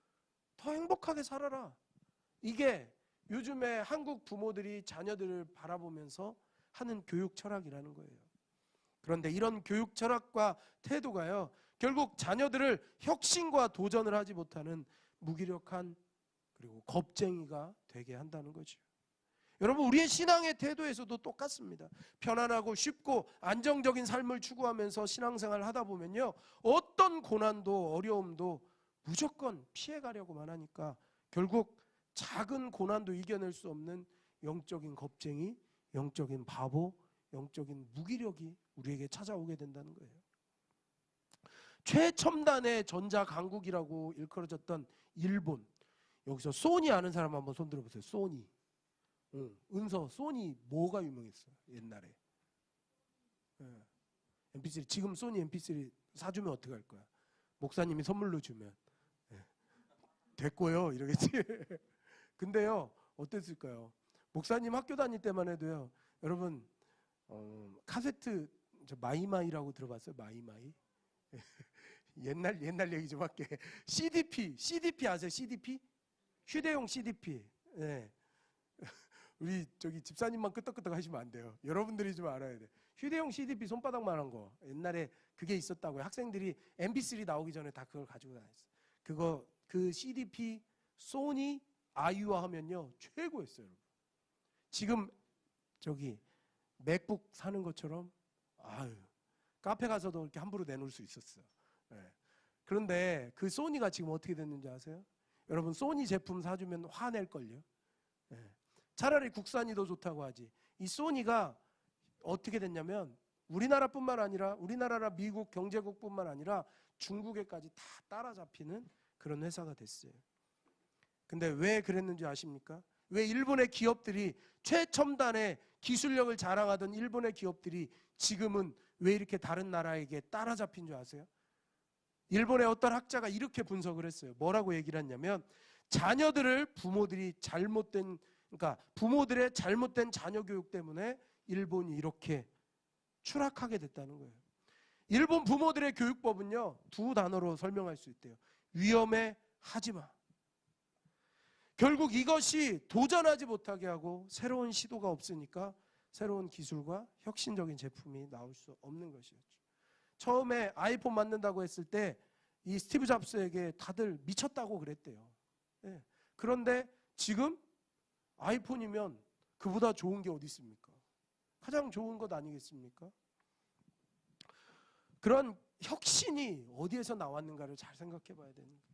더 행복하게 살아라. 이게 요즘에 한국 부모들이 자녀들을 바라보면서 하는 교육 철학이라는 거예요. 그런데 이런 교육 철학과 태도가요, 결국 자녀들을 혁신과 도전을 하지 못하는 무기력한 그리고 겁쟁이가 되게 한다는 거죠. 여러분, 우리의 신앙의 태도에서도 똑같습니다. 편안하고 쉽고 안정적인 삶을 추구하면서 신앙생활을 하다 보면요, 어떤 고난도 어려움도 무조건 피해가려고만 하니까 결국 작은 고난도 이겨낼 수 없는 영적인 겁쟁이, 영적인 바보, 영적인 무기력이 우리에게 찾아오게 된다는 거예요. 최첨단의 전자강국이라고 일컬어졌던 일본, 여기서 소니 아는 사람 한번 손 들어보세요. 소니. 은서, 소니 뭐가 유명했어요 옛날에? MP3. 지금 소니 MP3 사주면 어떻게 할 거야? 목사님이 선물로 주면 됐고요 이러겠지. 근데요, 어땠을까요? 목사님 학교 다닐 때만 해도요, 여러분, 카세트, 마이마이라고 들어봤어요? 마이마이? 옛날 얘기 좀 할게. CDP 아세요? CDP? 휴대용 CDP. 네. 우리 집사님만 끄떡끄떡 하시면 안 돼요. 여러분들이 좀 알아야 돼. 휴대용 CDP 손바닥만한 거, 옛날에 그게 있었다고요. 학생들이 MP3 나오기 전에 다 그걸 가지고 다녔어. 그 CDP 소니 아이화하면요 최고였어요. 지금 저기 맥북 사는 것처럼 아유 카페 가서도 이렇게 함부로 내놓을 수 있었어요. 예. 그런데 그 소니가 지금 어떻게 됐는지 아세요? 여러분 소니 제품 사주면 화낼걸요. 예. 차라리 국산이 더 좋다고 하지. 이 소니가 어떻게 됐냐면 우리나라뿐만 아니라 우리나라나 미국 경제국뿐만 아니라 중국에까지 다 따라잡히는 그런 회사가 됐어요. 근데 왜 그랬는지 아십니까? 왜 일본의 기업들이 최첨단의 기술력을 자랑하던 일본의 기업들이 지금은 왜 이렇게 다른 나라에게 따라잡힌 줄 아세요? 일본의 어떤 학자가 이렇게 분석을 했어요. 뭐라고 얘기를 했냐면 자녀들을 부모들이 잘못된 그러니까 부모들의 잘못된 자녀 교육 때문에 일본이 이렇게 추락하게 됐다는 거예요. 일본 부모들의 교육법은요 2단어로 설명할 수 있대요. 위험해 하지마. 결국 이것이 도전하지 못하게 하고 새로운 시도가 없으니까 새로운 기술과 혁신적인 제품이 나올 수 없는 것이었죠. 처음에 아이폰 만든다고 했을 때 이 스티브 잡스에게 다들 미쳤다고 그랬대요. 예. 그런데 지금 아이폰이면 그보다 좋은 게 어디 있습니까? 가장 좋은 것 아니겠습니까? 그런 혁신이 어디에서 나왔는가를 잘 생각해 봐야 되는 거예요.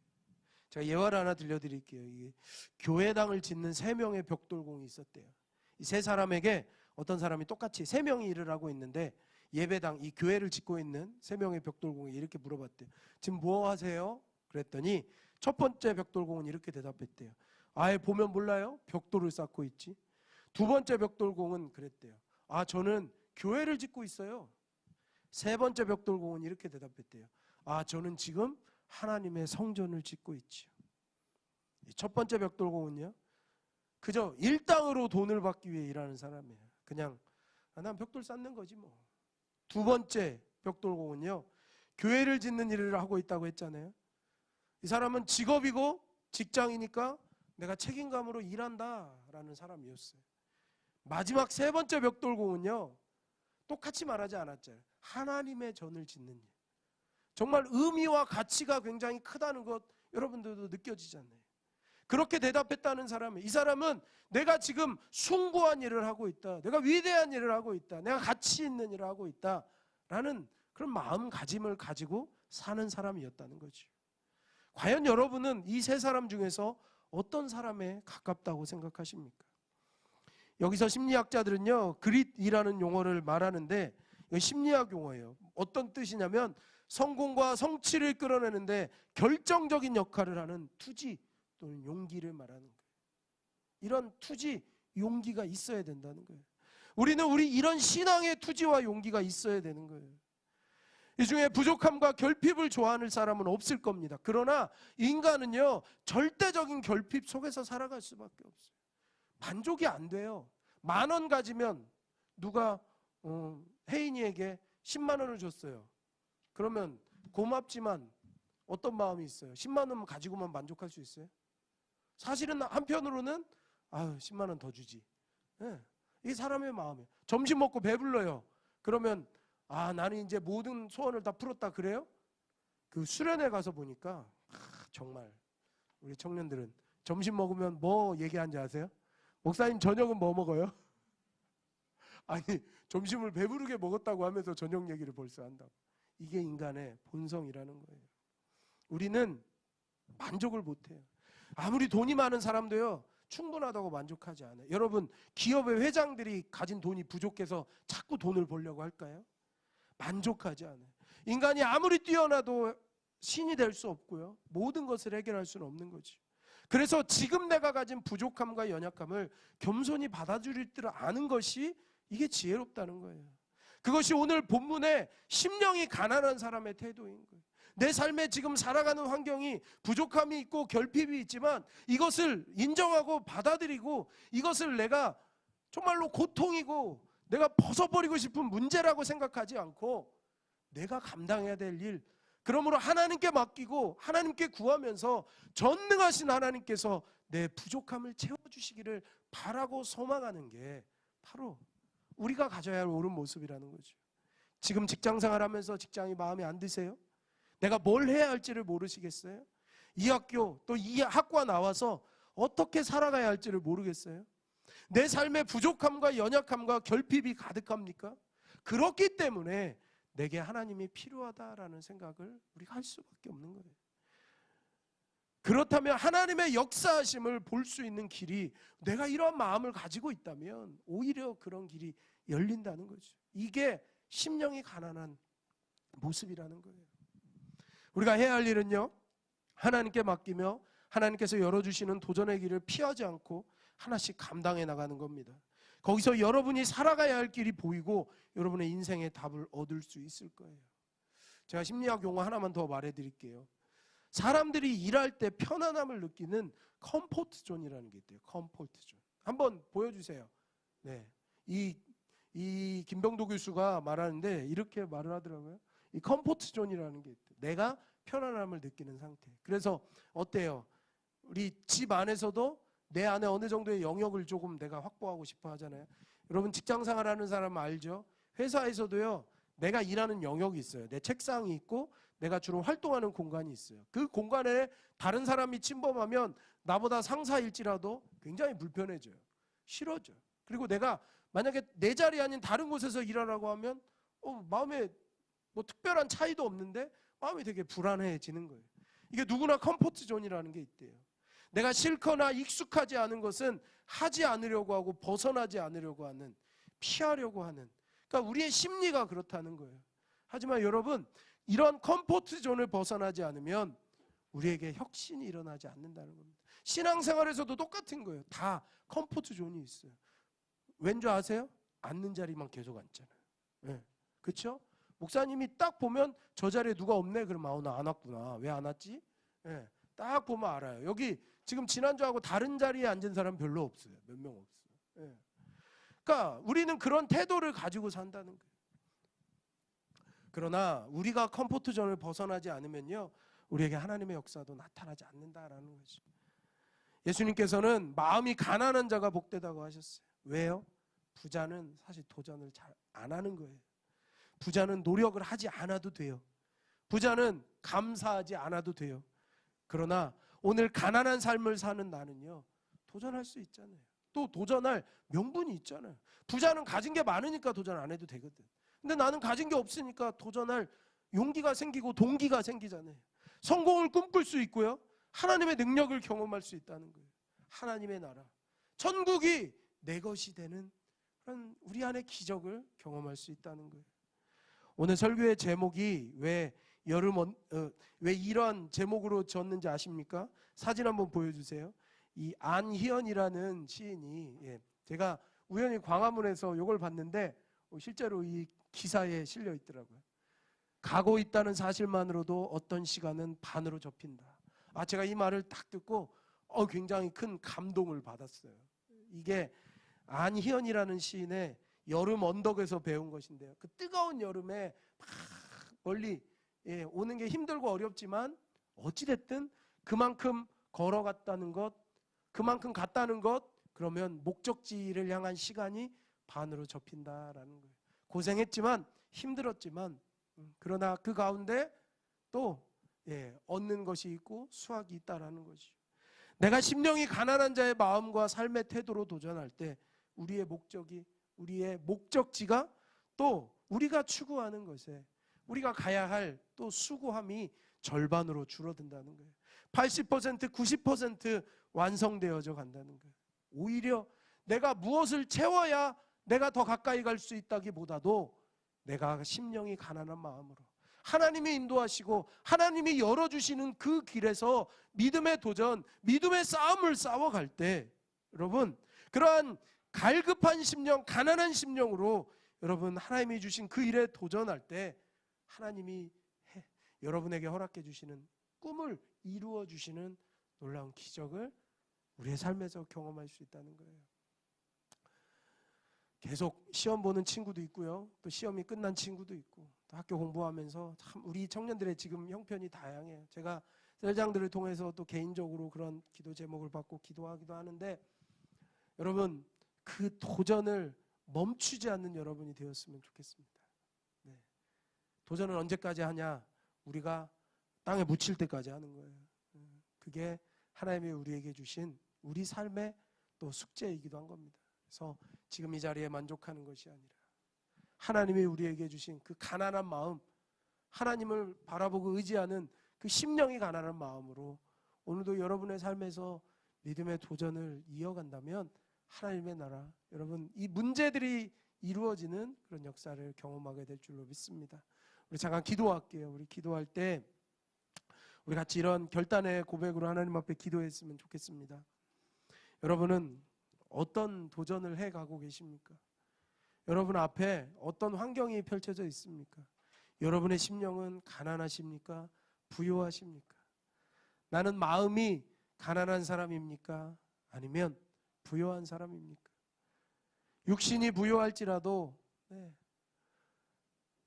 제가 예화를 하나 들려드릴게요. 이게 교회당을 짓는 3명의 벽돌공이 있었대요. 이 3사람에게 어떤 사람이 똑같이 3명이 일을 하고 있는데 예배당, 이 교회를 짓고 있는 3명의 벽돌공이 이렇게 물어봤대요. 지금 뭐 하세요? 그랬더니 첫 번째 벽돌공은 이렇게 대답했대요. 아예 보면 몰라요? 벽돌을 쌓고 있지. 두 번째 벽돌공은 그랬대요. 아 저는 교회를 짓고 있어요. 세 번째 벽돌공은 이렇게 대답했대요. 아 저는 지금 하나님의 성전을 짓고 있지요. 첫 번째 벽돌공은요 그저 일당으로 돈을 받기 위해 일하는 사람이에요. 그냥 난 벽돌 쌓는 거지 뭐. 두 번째 벽돌공은요 교회를 짓는 일을 하고 있다고 했잖아요. 이 사람은 직업이고 직장이니까 내가 책임감으로 일한다라는 사람이었어요. 마지막 세 번째 벽돌공은요 똑같이 말하지 않았잖아요. 하나님의 전을 짓는 일. 정말 의미와 가치가 굉장히 크다는 것 여러분들도 느껴지잖아요. 그렇게 대답했다는 사람은 이 사람은 내가 지금 숭고한 일을 하고 있다. 내가 위대한 일을 하고 있다. 내가 가치 있는 일을 하고 있다라는 그런 마음가짐을 가지고 사는 사람이었다는 거죠. 과연 여러분은 이 3사람 중에서 어떤 사람에 가깝다고 생각하십니까? 여기서 심리학자들은요 그릿이라는 용어를 말하는데 이건 심리학 용어예요. 어떤 뜻이냐면 성공과 성취를 끌어내는데 결정적인 역할을 하는 투지 또는 용기를 말하는 거예요. 이런 투지, 용기가 있어야 된다는 거예요. 우리는 이런 신앙의 투지와 용기가 있어야 되는 거예요. 이 중에 부족함과 결핍을 좋아하는 사람은 없을 겁니다. 그러나 인간은요 절대적인 결핍 속에서 살아갈 수밖에 없어요. 만족이 안 돼요. 10,000원 가지면 누가 혜인이에게 10만 원을 줬어요. 그러면 고맙지만 어떤 마음이 있어요? 10만 원 가지고만 만족할 수 있어요? 사실은 한편으로는 10만 원 더 주지. 네. 이게 사람의 마음이에요. 점심 먹고 배불러요. 그러면 나는 이제 모든 소원을 다 풀었다 그래요? 그 수련회 가서 보니까 정말 우리 청년들은 점심 먹으면 뭐 얘기하는지 아세요? 목사님 저녁은 뭐 먹어요? 아니 점심을 배부르게 먹었다고 하면서 저녁 얘기를 벌써 한다고. 이게 인간의 본성이라는 거예요. 우리는 만족을 못해요. 아무리 돈이 많은 사람도요 충분하다고 만족하지 않아요. 여러분 기업의 회장들이 가진 돈이 부족해서 자꾸 돈을 벌려고 할까요? 만족하지 않아요. 인간이 아무리 뛰어나도 신이 될 수 없고요 모든 것을 해결할 수는 없는 거죠. 그래서 지금 내가 가진 부족함과 연약함을 겸손히 받아들일 줄 아는 것이 이게 지혜롭다는 거예요. 그것이 오늘 본문의 심령이 가난한 사람의 태도인 거예요. 내 삶에 지금 살아가는 환경이 부족함이 있고 결핍이 있지만 이것을 인정하고 받아들이고 이것을 내가 정말로 고통이고 내가 벗어버리고 싶은 문제라고 생각하지 않고 내가 감당해야 될 일, 그러므로 하나님께 맡기고 하나님께 구하면서 전능하신 하나님께서 내 부족함을 채워주시기를 바라고 소망하는 게 바로 우리가 가져야 할 옳은 모습이라는 거죠. 지금 직장생활하면서 직장이 마음에 안 드세요? 내가 뭘 해야 할지를 모르시겠어요? 이 학교 또 이 학과 나와서 어떻게 살아가야 할지를 모르겠어요? 내 삶의 부족함과 연약함과 결핍이 가득합니까? 그렇기 때문에 내게 하나님이 필요하다라는 생각을 우리가 할 수밖에 없는 거예요. 그렇다면 하나님의 역사하심을 볼 수 있는 길이, 내가 이런 마음을 가지고 있다면 오히려 그런 길이 열린다는 거죠. 이게 심령이 가난한 모습이라는 거예요. 우리가 해야 할 일은요, 하나님께 맡기며 하나님께서 열어주시는 도전의 길을 피하지 않고 하나씩 감당해 나가는 겁니다. 거기서 여러분이 살아가야 할 길이 보이고 여러분의 인생의 답을 얻을 수 있을 거예요. 제가 심리학 용어 하나만 더 말해드릴게요. 사람들이 일할 때 편안함을 느끼는 컴포트 존이라는 게 있대요. 컴포트 존. 한번 보여주세요. 네, 이 김병도 교수가 말하는데 이렇게 말을 하더라고요. 이 컴포트 존이라는 게 있대요. 내가 편안함을 느끼는 상태. 그래서 어때요? 우리 집 안에서도 내 안에 어느 정도의 영역을 조금 내가 확보하고 싶어 하잖아요. 여러분 직장 생활하는 사람 알죠? 회사에서도요, 내가 일하는 영역이 있어요. 내 책상이 있고 내가 주로 활동하는 공간이 있어요. 그 공간에 다른 사람이 침범하면 나보다 상사일지라도 굉장히 불편해져요. 싫어져요. 그리고 내가 만약에 내 자리 아닌 다른 곳에서 일하라고 하면 마음에 뭐 특별한 차이도 없는데 마음이 되게 불안해지는 거예요. 이게 누구나 컴포트 존이라는 게 있대요. 내가 싫거나 익숙하지 않은 것은 하지 않으려고 하고 벗어나지 않으려고 하는, 피하려고 하는, 그러니까 우리의 심리가 그렇다는 거예요. 하지만 여러분, 이런 컴포트 존을 벗어나지 않으면 우리에게 혁신이 일어나지 않는다는 겁니다. 신앙생활에서도 똑같은 거예요. 다 컴포트 존이 있어요. 왠지 아세요? 앉는 자리만 계속 앉잖아요. 네. 그렇죠? 목사님이 딱 보면 저 자리에 누가 없네. 그러면 나 안 왔구나. 왜 안 왔지? 네. 딱 보면 알아요. 여기 지금 지난주하고 다른 자리에 앉은 사람 별로 없어요. 몇 명 없어요. 네. 그러니까 우리는 그런 태도를 가지고 산다는 거예요. 그러나 우리가 컴포트 존을 벗어나지 않으면요, 우리에게 하나님의 역사도 나타나지 않는다라는 거죠. 예수님께서는 마음이 가난한 자가 복되다고 하셨어요. 왜요? 부자는 사실 도전을 잘 안 하는 거예요. 부자는 노력을 하지 않아도 돼요. 부자는 감사하지 않아도 돼요. 그러나 오늘 가난한 삶을 사는 나는요, 도전할 수 있잖아요. 또 도전할 명분이 있잖아요. 부자는 가진 게 많으니까 도전 안 해도 되거든. 근데 나는 가진 게 없으니까 도전할 용기가 생기고 동기가 생기잖아요. 성공을 꿈꿀 수 있고요, 하나님의 능력을 경험할 수 있다는 거예요. 하나님의 나라, 천국이 내 것이 되는 그런 우리 안의 기적을 경험할 수 있다는 거예요. 오늘 설교의 제목이 왜 이런 제목으로 지었는지 아십니까? 사진 한번 보여주세요. 이 안희연이라는 시인이, 제가 우연히 광화문에서 이걸 봤는데 실제로 이 기사에 실려 있더라고요. 가고 있다는 사실만으로도 어떤 시간은 반으로 접힌다. 제가 이 말을 딱 듣고 굉장히 큰 감동을 받았어요. 이게 안희연이라는 시인의 여름 언덕에서 배운 것인데요. 그 뜨거운 여름에 막 멀리 오는 게 힘들고 어렵지만 어찌됐든 그만큼 걸어갔다는 것, 그만큼 갔다는 것, 그러면 목적지를 향한 시간이 반으로 접힌다라는 거예요. 고생했지만 힘들었지만 그러나 그 가운데 또 얻는 것이 있고 수확이 있다라는 것이죠. 내가 심령이 가난한 자의 마음과 삶의 태도로 도전할 때 우리의 목적지가 또 우리가 추구하는 것에 우리가 가야 할 또 수고함이 절반으로 줄어든다는 거예요. 80%, 90% 완성되어져 간다는 거예요. 오히려 내가 무엇을 채워야 내가 더 가까이 갈 수 있다기보다도 내가 심령이 가난한 마음으로 하나님이 인도하시고 하나님이 열어주시는 그 길에서 믿음의 도전, 믿음의 싸움을 싸워갈 때, 여러분, 그러한 갈급한 심령, 가난한 심령으로 여러분 하나님이 주신 그 일에 도전할 때 하나님이 여러분에게 허락해 주시는 꿈을 이루어 주시는 놀라운 기적을 우리의 삶에서 경험할 수 있다는 거예요. 계속 시험 보는 친구도 있고요, 또 시험이 끝난 친구도 있고, 또 학교 공부하면서 참 우리 청년들의 지금 형편이 다양해요. 제가 셀장들을 통해서 또 개인적으로 그런 기도 제목을 받고 기도하기도 하는데, 여러분 그 도전을 멈추지 않는 여러분이 되었으면 좋겠습니다. 도전을 언제까지 하냐? 우리가 땅에 묻힐 때까지 하는 거예요. 그게 하나님이 우리에게 주신 우리 삶의 또 숙제이기도 한 겁니다. 그래서 지금 이 자리에 만족하는 것이 아니라 하나님이 우리에게 주신 그 가난한 마음, 하나님을 바라보고 의지하는 그 심령이 가난한 마음으로 오늘도 여러분의 삶에서 믿음의 도전을 이어간다면 하나님의 나라, 여러분 이 문제들이 이루어지는 그런 역사를 경험하게 될 줄로 믿습니다. 우리 잠깐 기도할게요. 우리 기도할 때 우리 같이 이런 결단의 고백으로 하나님 앞에 기도했으면 좋겠습니다. 여러분은 어떤 도전을 해가고 계십니까? 여러분 앞에 어떤 환경이 펼쳐져 있습니까? 여러분의 심령은 가난하십니까? 부요하십니까? 나는 마음이 가난한 사람입니까? 아니면 부요한 사람입니까? 육신이 부요할지라도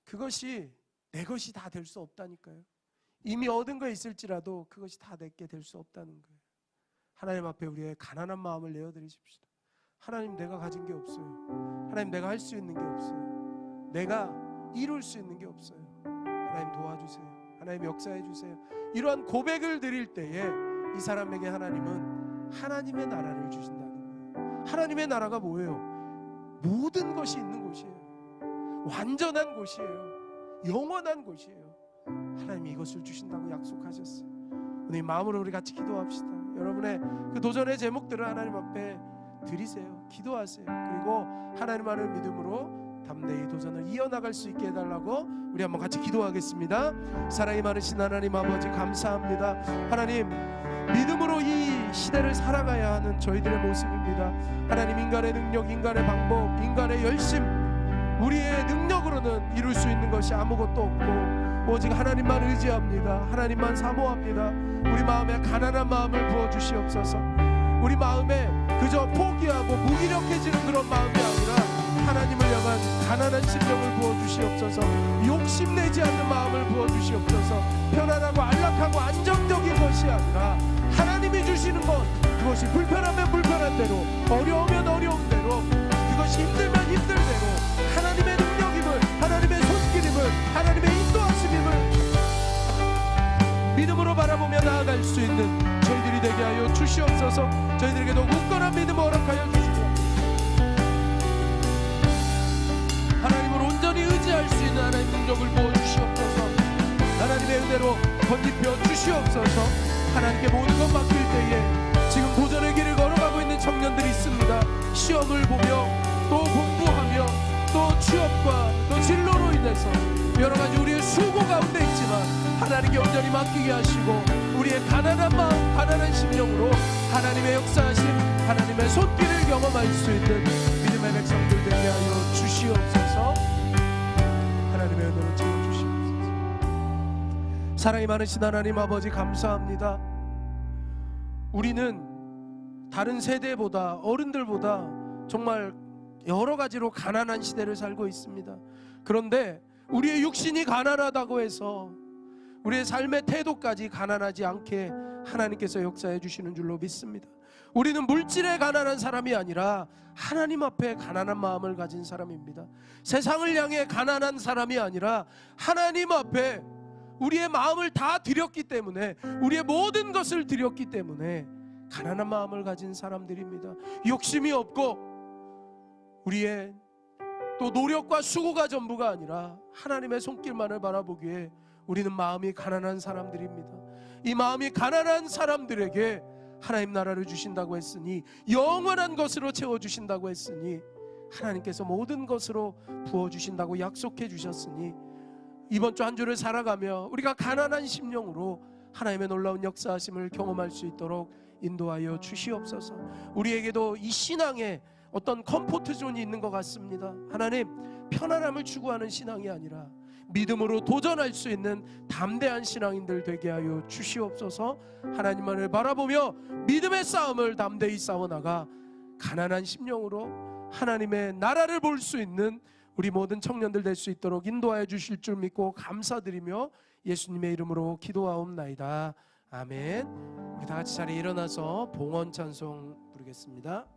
그것이 내 것이 다 될 수 없다니까요. 이미 얻은 거 있을지라도 그것이 다 내게 될 수 없다는 거예요. 하나님 앞에 우리의 가난한 마음을 내어드리십시다. 하나님, 내가 가진 게 없어요. 하나님, 내가 할 수 있는 게 없어요. 내가 이룰 수 있는 게 없어요. 하나님 도와주세요. 하나님 역사해 주세요. 이러한 고백을 드릴 때에 이 사람에게 하나님은 하나님의 나라를 주신다는 거예요. 하나님의 나라가 뭐예요? 모든 것이 있는 곳이에요. 완전한 곳이에요. 영원한 곳이에요. 하나님이 이것을 주신다고 약속하셨어요. 오늘 이 마음으로 우리 같이 기도합시다. 여러분의 그 도전의 제목들을 하나님 앞에 드리세요. 기도하세요. 그리고 하나님만을 믿음으로 담대히 도전을 이어나갈 수 있게 해달라고 우리 한번 같이 기도하겠습니다. 사랑이 많으신 하나님 아버지, 감사합니다. 하나님, 믿음으로 이 시대를 살아가야 하는 저희들의 모습입니다. 하나님, 인간의 능력, 인간의 방법, 인간의 열심, 우리의 능력으로는 이룰 수 있는 것이 아무것도 없고 오직 하나님만 의지합니다. 하나님만 사모합니다. 우리 마음에 가난한 마음을 부어주시옵소서. 우리 마음에 그저 포기하고 무기력해지는 그런 마음이 아니라 하나님을 향한 가난한 심령을 부어주시옵소서. 욕심내지 않는 마음을 부어주시옵소서. 편안하고 안락하고 안정적인 것이 아니라 하나님이 주시는 것, 그것이 불편하면 불편한 대로, 어려우면 어려운 대로, 그것이 힘들면 힘든 대로 하나님의 능력임을, 하나님의 손길임을, 하나님의 인도하심임을 믿음으로 바라보며 나아갈 수 있는 저희들이 되게 하여 주시옵소서. 저희들에게도 굳건한 믿음을 허락하여 주시고 하나님을 온전히 의지할 수 있는 하나님의 능력을 부어주시옵소서. 하나님의 은혜로 건립혀 주시옵소서. 하나님께 모든 것 맡길 때에 지금 도전의 길을 걸어가고 있는 청년들이 있습니다. 시험을 보며 또 공부하며 또 취업과 또 진로로 인해서 여러 가지 우리의 수고 가운데 있지만 하나님께 온전히 맡기게 하시고 우리의 가난한 마음, 가난한 심령으로 하나님의 역사하심, 하나님의 손길을 경험할 수 있는 믿음의 백성들 되게 하여 주시옵소서. 하나님의 은혜로 채워주시옵소서. 사랑이 많으신 하나님 아버지, 감사합니다. 우리는 다른 세대보다, 어른들보다 정말 여러 가지로 가난한 시대를 살고 있습니다. 그런데 우리의 육신이 가난하다고 해서 우리의 삶의 태도까지 가난하지 않게 하나님께서 역사해 주시는 줄로 믿습니다. 우리는 물질에 가난한 사람이 아니라 하나님 앞에 가난한 마음을 가진 사람입니다. 세상을 향해 가난한 사람이 아니라 하나님 앞에 우리의 마음을 다 드렸기 때문에, 우리의 모든 것을 드렸기 때문에 가난한 마음을 가진 사람들입니다. 욕심이 없고 우리의 또 노력과 수고가 전부가 아니라 하나님의 손길만을 바라보기에 우리는 마음이 가난한 사람들입니다. 이 마음이 가난한 사람들에게 하나님 나라를 주신다고 했으니, 영원한 것으로 채워주신다고 했으니, 하나님께서 모든 것으로 부어주신다고 약속해 주셨으니, 이번 주 한 주를 살아가며 우리가 가난한 심령으로 하나님의 놀라운 역사하심을 경험할 수 있도록 인도하여 주시옵소서. 우리에게도 이 신앙에 어떤 컴포트 존이 있는 것 같습니다. 하나님, 편안함을 추구하는 신앙이 아니라 믿음으로 도전할 수 있는 담대한 신앙인들 되게 하여 주시옵소서. 하나님만을 바라보며 믿음의 싸움을 담대히 싸워나가 가난한 심령으로 하나님의 나라를 볼 수 있는 우리 모든 청년들 될 수 있도록 인도하여 주실 줄 믿고 감사드리며 예수님의 이름으로 기도하옵나이다. 아멘. 우리 다 같이 자리에 일어나서 봉헌 찬송 부르겠습니다.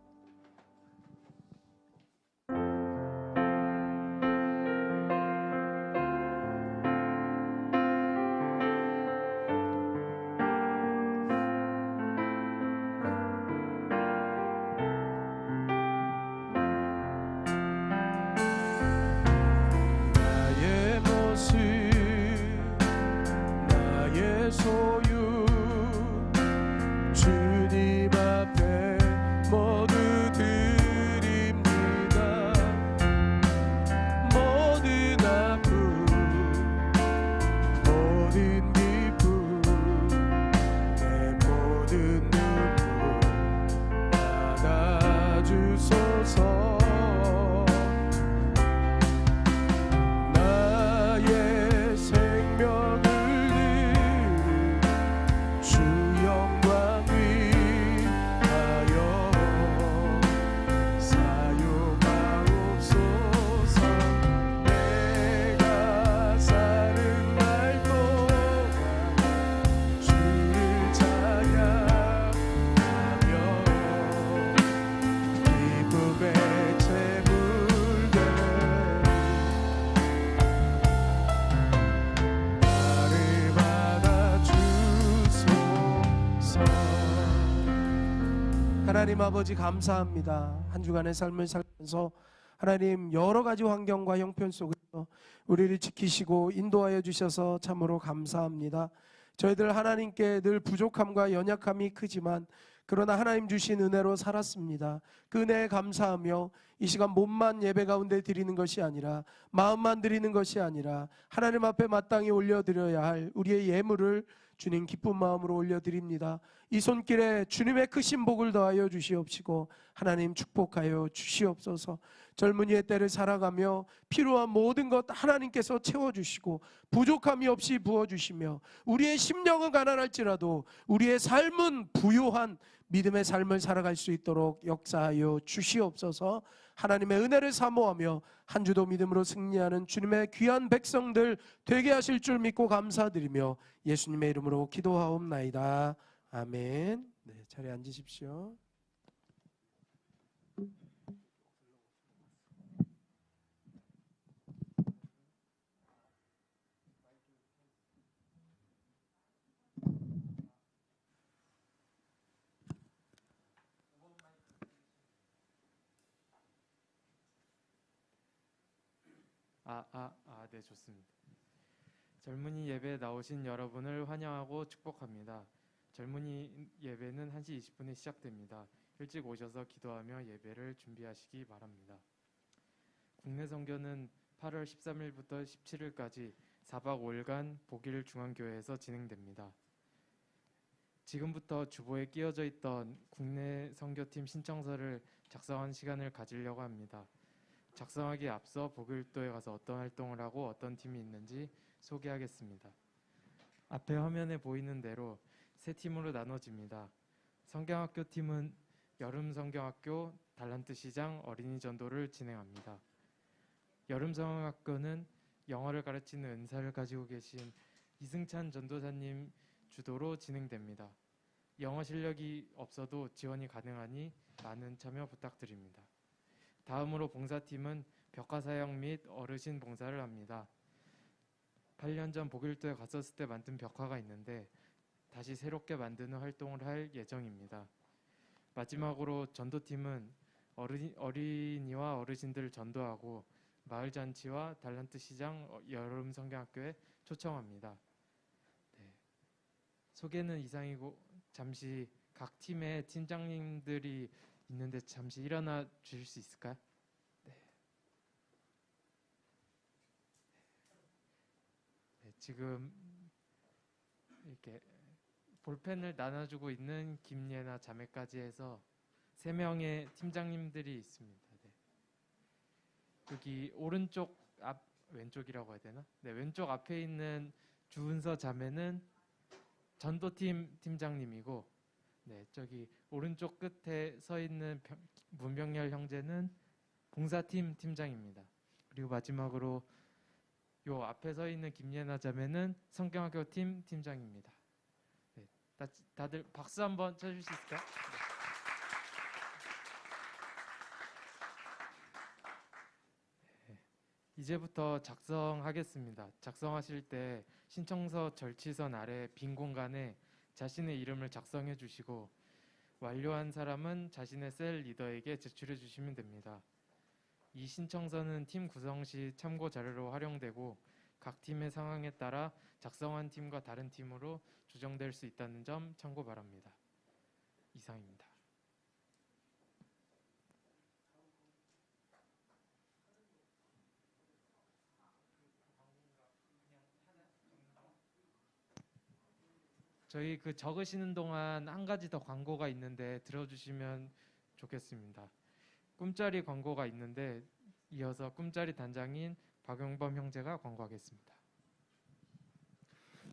하나님 아버지 감사합니다. 한 주간의 삶을 살면서 하나님 여러 가지 환경과 형편 속에서 우리를 지키시고 인도하여 주셔서 참으로 감사합니다. 저희들 하나님께 늘 부족함과 연약함이 크지만 그러나 하나님 주신 은혜로 살았습니다. 그 은혜에 감사하며 이 시간 몸만 예배 가운데 드리는 것이 아니라 마음만 드리는 것이 아니라 하나님 앞에 마땅히 올려드려야 할 우리의 예물을 주님 기쁜 마음으로 올려드립니다. 이 손길에 주님의 크신 복을 더하여 주시옵시고 하나님 축복하여 주시옵소서. 젊은이의 때를 살아가며 필요한 모든 것 하나님께서 채워주시고 부족함이 없이 부어주시며 우리의 심령은 가난할지라도 우리의 삶은 부요한 믿음의 삶을 살아갈 수 있도록 역사하여 주시옵소서. 하나님의 은혜를 사모하며 한 주도 믿음으로 승리하는 주님의 귀한 백성들 되게 하실 줄 믿고 감사드리며 예수님의 이름으로 기도하옵나이다. 아멘. 네, 자리에 앉으십시오. 네, 좋습니다. 젊은이 예배에 나오신 여러분을 환영하고 축복합니다. 젊은이 예배는 1시 20분에 시작됩니다. 일찍 오셔서 기도하며 예배를 준비하시기 바랍니다. 국내 선교는 8월 13일부터 17일까지 4박 5일간 복일 중앙교회에서 진행됩니다. 지금부터 주보에 끼워져 있던 국내 선교팀 신청서를 작성한 시간을 가지려고 합니다. 작성하기에 앞서 복일도에 가서 어떤 활동을 하고 어떤 팀이 있는지 소개하겠습니다. 앞에 화면에 보이는 대로 세 팀으로 나눠집니다. 성경학교 팀은 여름 성경학교, 달란트 시장, 어린이 전도를 진행합니다. 여름 성경학교는 영어를 가르치는 은사를 가지고 계신 이승찬 전도사님 주도로 진행됩니다. 영어 실력이 없어도 지원이 가능하니 많은 참여 부탁드립니다. 다음으로 봉사팀은 벽화 사역 및 어르신 봉사를 합니다. 8년 전 복일도에 갔었을 때 만든 벽화가 있는데 다시 새롭게 만드는 활동을 할 예정입니다. 마지막으로 전도팀은 어린이와 어르신들을 전도하고 마을잔치와 달란트 시장 여름 성경학교에 초청합니다. 네. 소개는 이상이고 잠시 각 팀의 팀장님들이 있는데 잠시 일어나 주실 수 있을까요? 네. 네, 지금 이렇게 볼펜을 나눠주고 있는 김예나 자매까지 해서 3명의 팀장님들이 있습니다. 네. 여기 오른쪽 왼쪽이라고 해야 되나? 네, 왼쪽 앞에 있는 주은서 자매는 전도팀 팀장님이고, 네, 저기 오른쪽 끝에 서 있는 문병열 형제는 봉사팀 팀장입니다. 그리고 마지막으로 요 앞에 서 있는 김예나 자매는 성경학교 팀 팀장입니다. 네, 다들 박수 한번 쳐주실 수 있을까요? 네. 이제부터 작성하겠습니다. 작성하실 때 신청서 절치선 아래 빈 공간에 자신의 이름을 작성해 주시고 완료한 사람은 자신의 셀 리더에게 제출해 주시면 됩니다. 이 신청서는 팀 구성 시 참고 자료로 활용되고 각 팀의 상황에 따라 작성한 팀과 다른 팀으로 조정될 수 있다는 점 참고 바랍니다. 이상입니다. 저희 적으시는 동안 한 가지 더 광고가 있는데 들어주시면 좋겠습니다. 꿈자리 광고가 있는데 이어서 꿈자리 단장인 박용범 형제가 광고하겠습니다.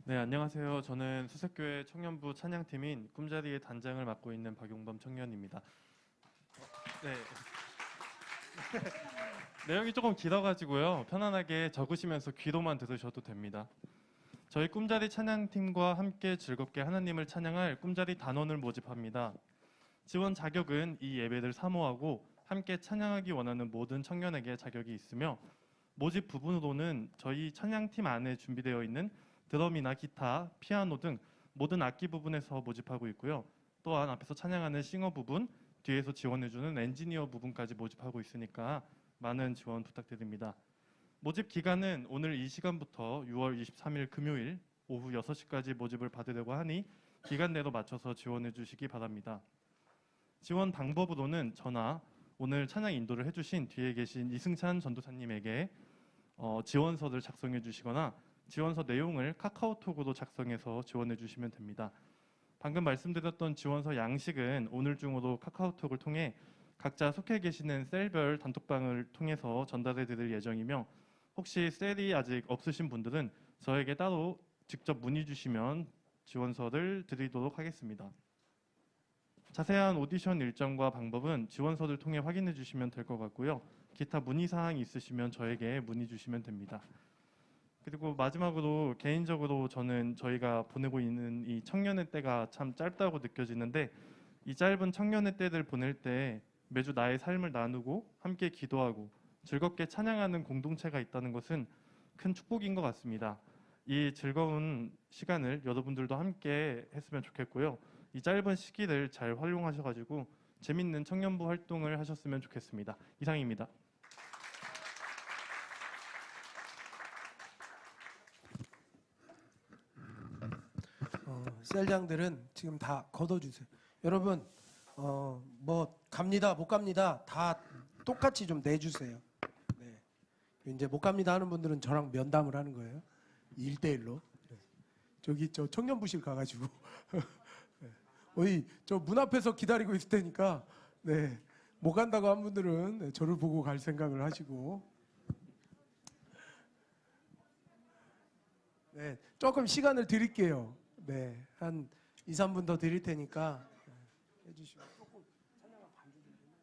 네, 안녕하세요. 저는 수색교회 청년부 찬양팀인 꿈자리의 단장을 맡고 있는 박용범 청년입니다. 네. 내용이 조금 길어가지고요. 편안하게 적으시면서 귀로만 들으셔도 됩니다. 저희 꿈자리 찬양팀과 함께 즐겁게 하나님을 찬양할 꿈자리 단원을 모집합니다. 지원 자격은 이 예배를 사모하고 함께 찬양하기 원하는 모든 청년에게 자격이 있으며 모집 부분으로는 저희 찬양팀 안에 준비되어 있는 드럼이나 기타, 피아노 등 모든 악기 부분에서 모집하고 있고요. 또한 앞에서 찬양하는 싱어 부분, 뒤에서 지원해주는 엔지니어 부분까지 모집하고 있으니까 많은 지원 부탁드립니다. 모집 기간은 오늘 이 시간부터 6월 23일 금요일 오후 6시까지 모집을 받으려고 하니 기간 내로 맞춰서 지원해 주시기 바랍니다. 지원 방법으로는 전화, 오늘 찬양 인도를 해주신 뒤에 계신 이승찬 전도사님에게 지원서를 작성해 주시거나 지원서 내용을 카카오톡으로 작성해서 지원해 주시면 됩니다. 방금 말씀드렸던 지원서 양식은 오늘 중으로 카카오톡을 통해 각자 속해 계시는 셀별 단톡방을 통해서 전달해 드릴 예정이며 혹시 셀이 아직 없으신 분들은 저에게 따로 직접 문의 주시면 지원서를 드리도록 하겠습니다. 자세한 오디션 일정과 방법은 지원서를 통해 확인해 주시면 될 것 같고요. 기타 문의사항이 있으시면 저에게 문의 주시면 됩니다. 그리고 마지막으로 개인적으로 저는 저희가 보내고 있는 이 청년의 때가 참 짧다고 느껴지는데 이 짧은 청년의 때를 보낼 때 매주 나의 삶을 나누고 함께 기도하고 즐겁게 찬양하는 공동체가 있다는 것은 큰 축복인 것 같습니다. 이 즐거운 시간을 여러분들도 함께 했으면 좋겠고요. 이 짧은 시기를 잘 활용하셔가지고 재밌는 청년부 활동을 하셨으면 좋겠습니다. 이상입니다. 셀장들은 지금 다 걷어주세요. 여러분 뭐 갑니다 못 갑니다 다 똑같이 좀 내주세요. 네. 이제 못 갑니다 하는 분들은 저랑 면담을 하는 거예요. 1대1로. 저기 저 청년부실 가가지고 어이 저 문 앞에서 기다리고 있을 테니까 네. 못 간다고 한 분들은 네, 저를 보고 갈 생각을 하시고 네, 조금 시간을 드릴게요. 네, 한 2, 3분 더 드릴 테니까 네, 해주시고 조금 찬양한 반주 좀 해놔줘.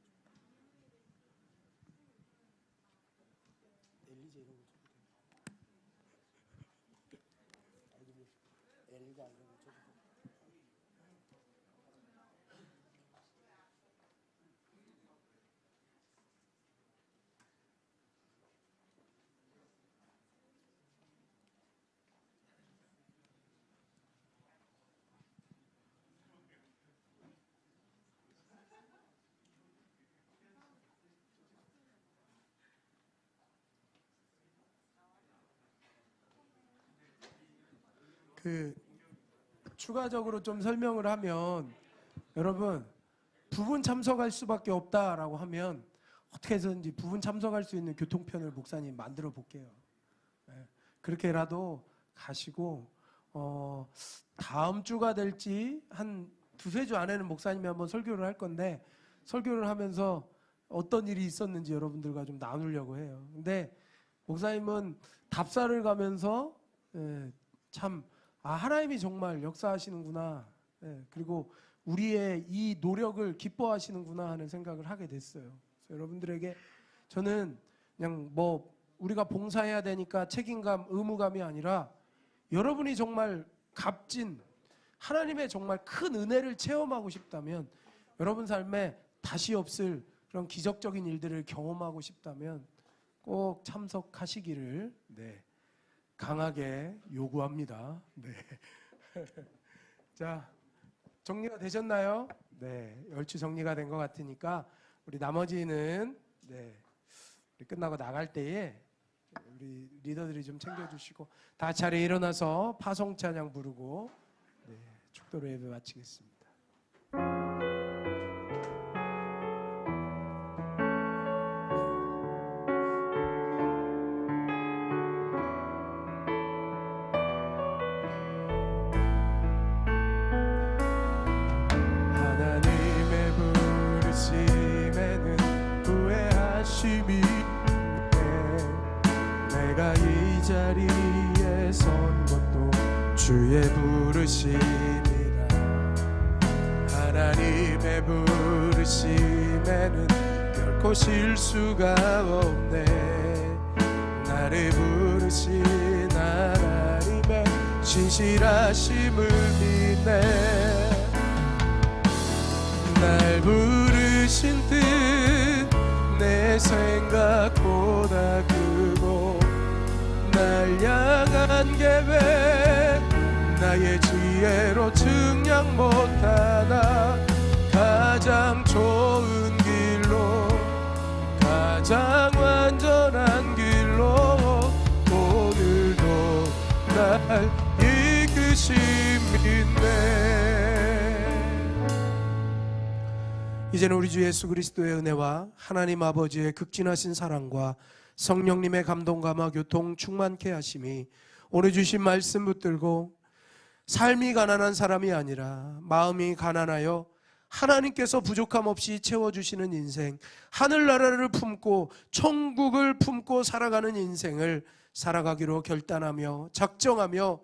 엘리제 이런 거 쳐도 돼. 엘가 이런 거 쳐도 돼. 추가적으로 좀 설명을 하면 여러분 부분 참석할 수밖에 없다라고 하면 어떻게 해서든지 부분 참석할 수 있는 교통편을 목사님 만들어 볼게요. 네, 그렇게라도 가시고 다음 주가 될지 한 두세 주 안에는 목사님이 한번 설교를 할 건데 설교를 하면서 어떤 일이 있었는지 여러분들과 좀 나누려고 해요. 근데 목사님은 답사를 가면서 참 하나님이 정말 역사하시는구나. 그리고 우리의 이 노력을 기뻐하시는구나 하는 생각을 하게 됐어요. 그래서 여러분들에게 저는 그냥 뭐 우리가 봉사해야 되니까 책임감, 의무감이 아니라 여러분이 정말 값진 하나님의 정말 큰 은혜를 체험하고 싶다면 여러분 삶에 다시 없을 그런 기적적인 일들을 경험하고 싶다면 꼭 참석하시기를 강하게 요구합니다. 네. 자, 정리가 되셨나요? 네, 얼추 정리가 된 것 같으니까 우리 나머지는 우리 끝나고 나갈 때에 우리 리더들이 좀 챙겨주시고 다 자리에 일어나서 파송 찬양 부르고 축도로 예배 마치겠습니다. 내가 이 자리에 선 것도 주의 부르심이라. 하나님의 부르심에는 결코 실수가 없네. 나를 부르신 하나님의 신실하심을 믿네. 날 부르신 뜻 내 생각보다 크고 날 향한 계획 나의 지혜로 측량 못하나 가장 좋은 날 이끄심인데 이제는 우리 주 예수 그리스도의 은혜와 하나님 아버지의 극진하신 사랑과 성령님의 감동감화 교통 충만케 하심이 오늘 주신 말씀 붙들고 삶이 가난한 사람이 아니라 마음이 가난하여 하나님께서 부족함 없이 채워주시는 인생, 하늘나라를 품고 천국을 품고 살아가는 인생을 살아가기로 결단하며 작정하며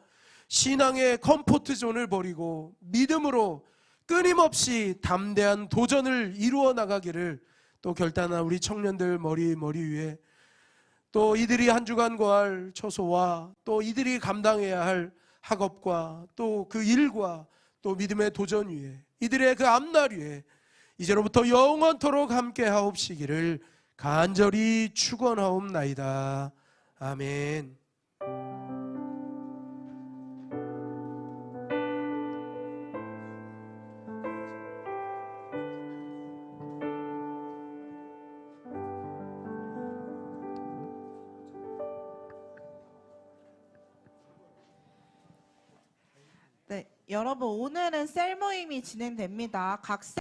신앙의 컴포트존을 버리고 믿음으로 끊임없이 담대한 도전을 이루어 나가기를 또 결단한 우리 청년들 머리 위에 또 이들이 한 주간 거할 처소와 또 이들이 감당해야 할 학업과 또 그 일과 또 믿음의 도전 위에 이들의 그 앞날 위에 이제로부터 영원토록 함께 하옵시기를 간절히 축원하옵나이다. 아멘. 네, 여러분 오늘은 셀 모임이 진행됩니다. 각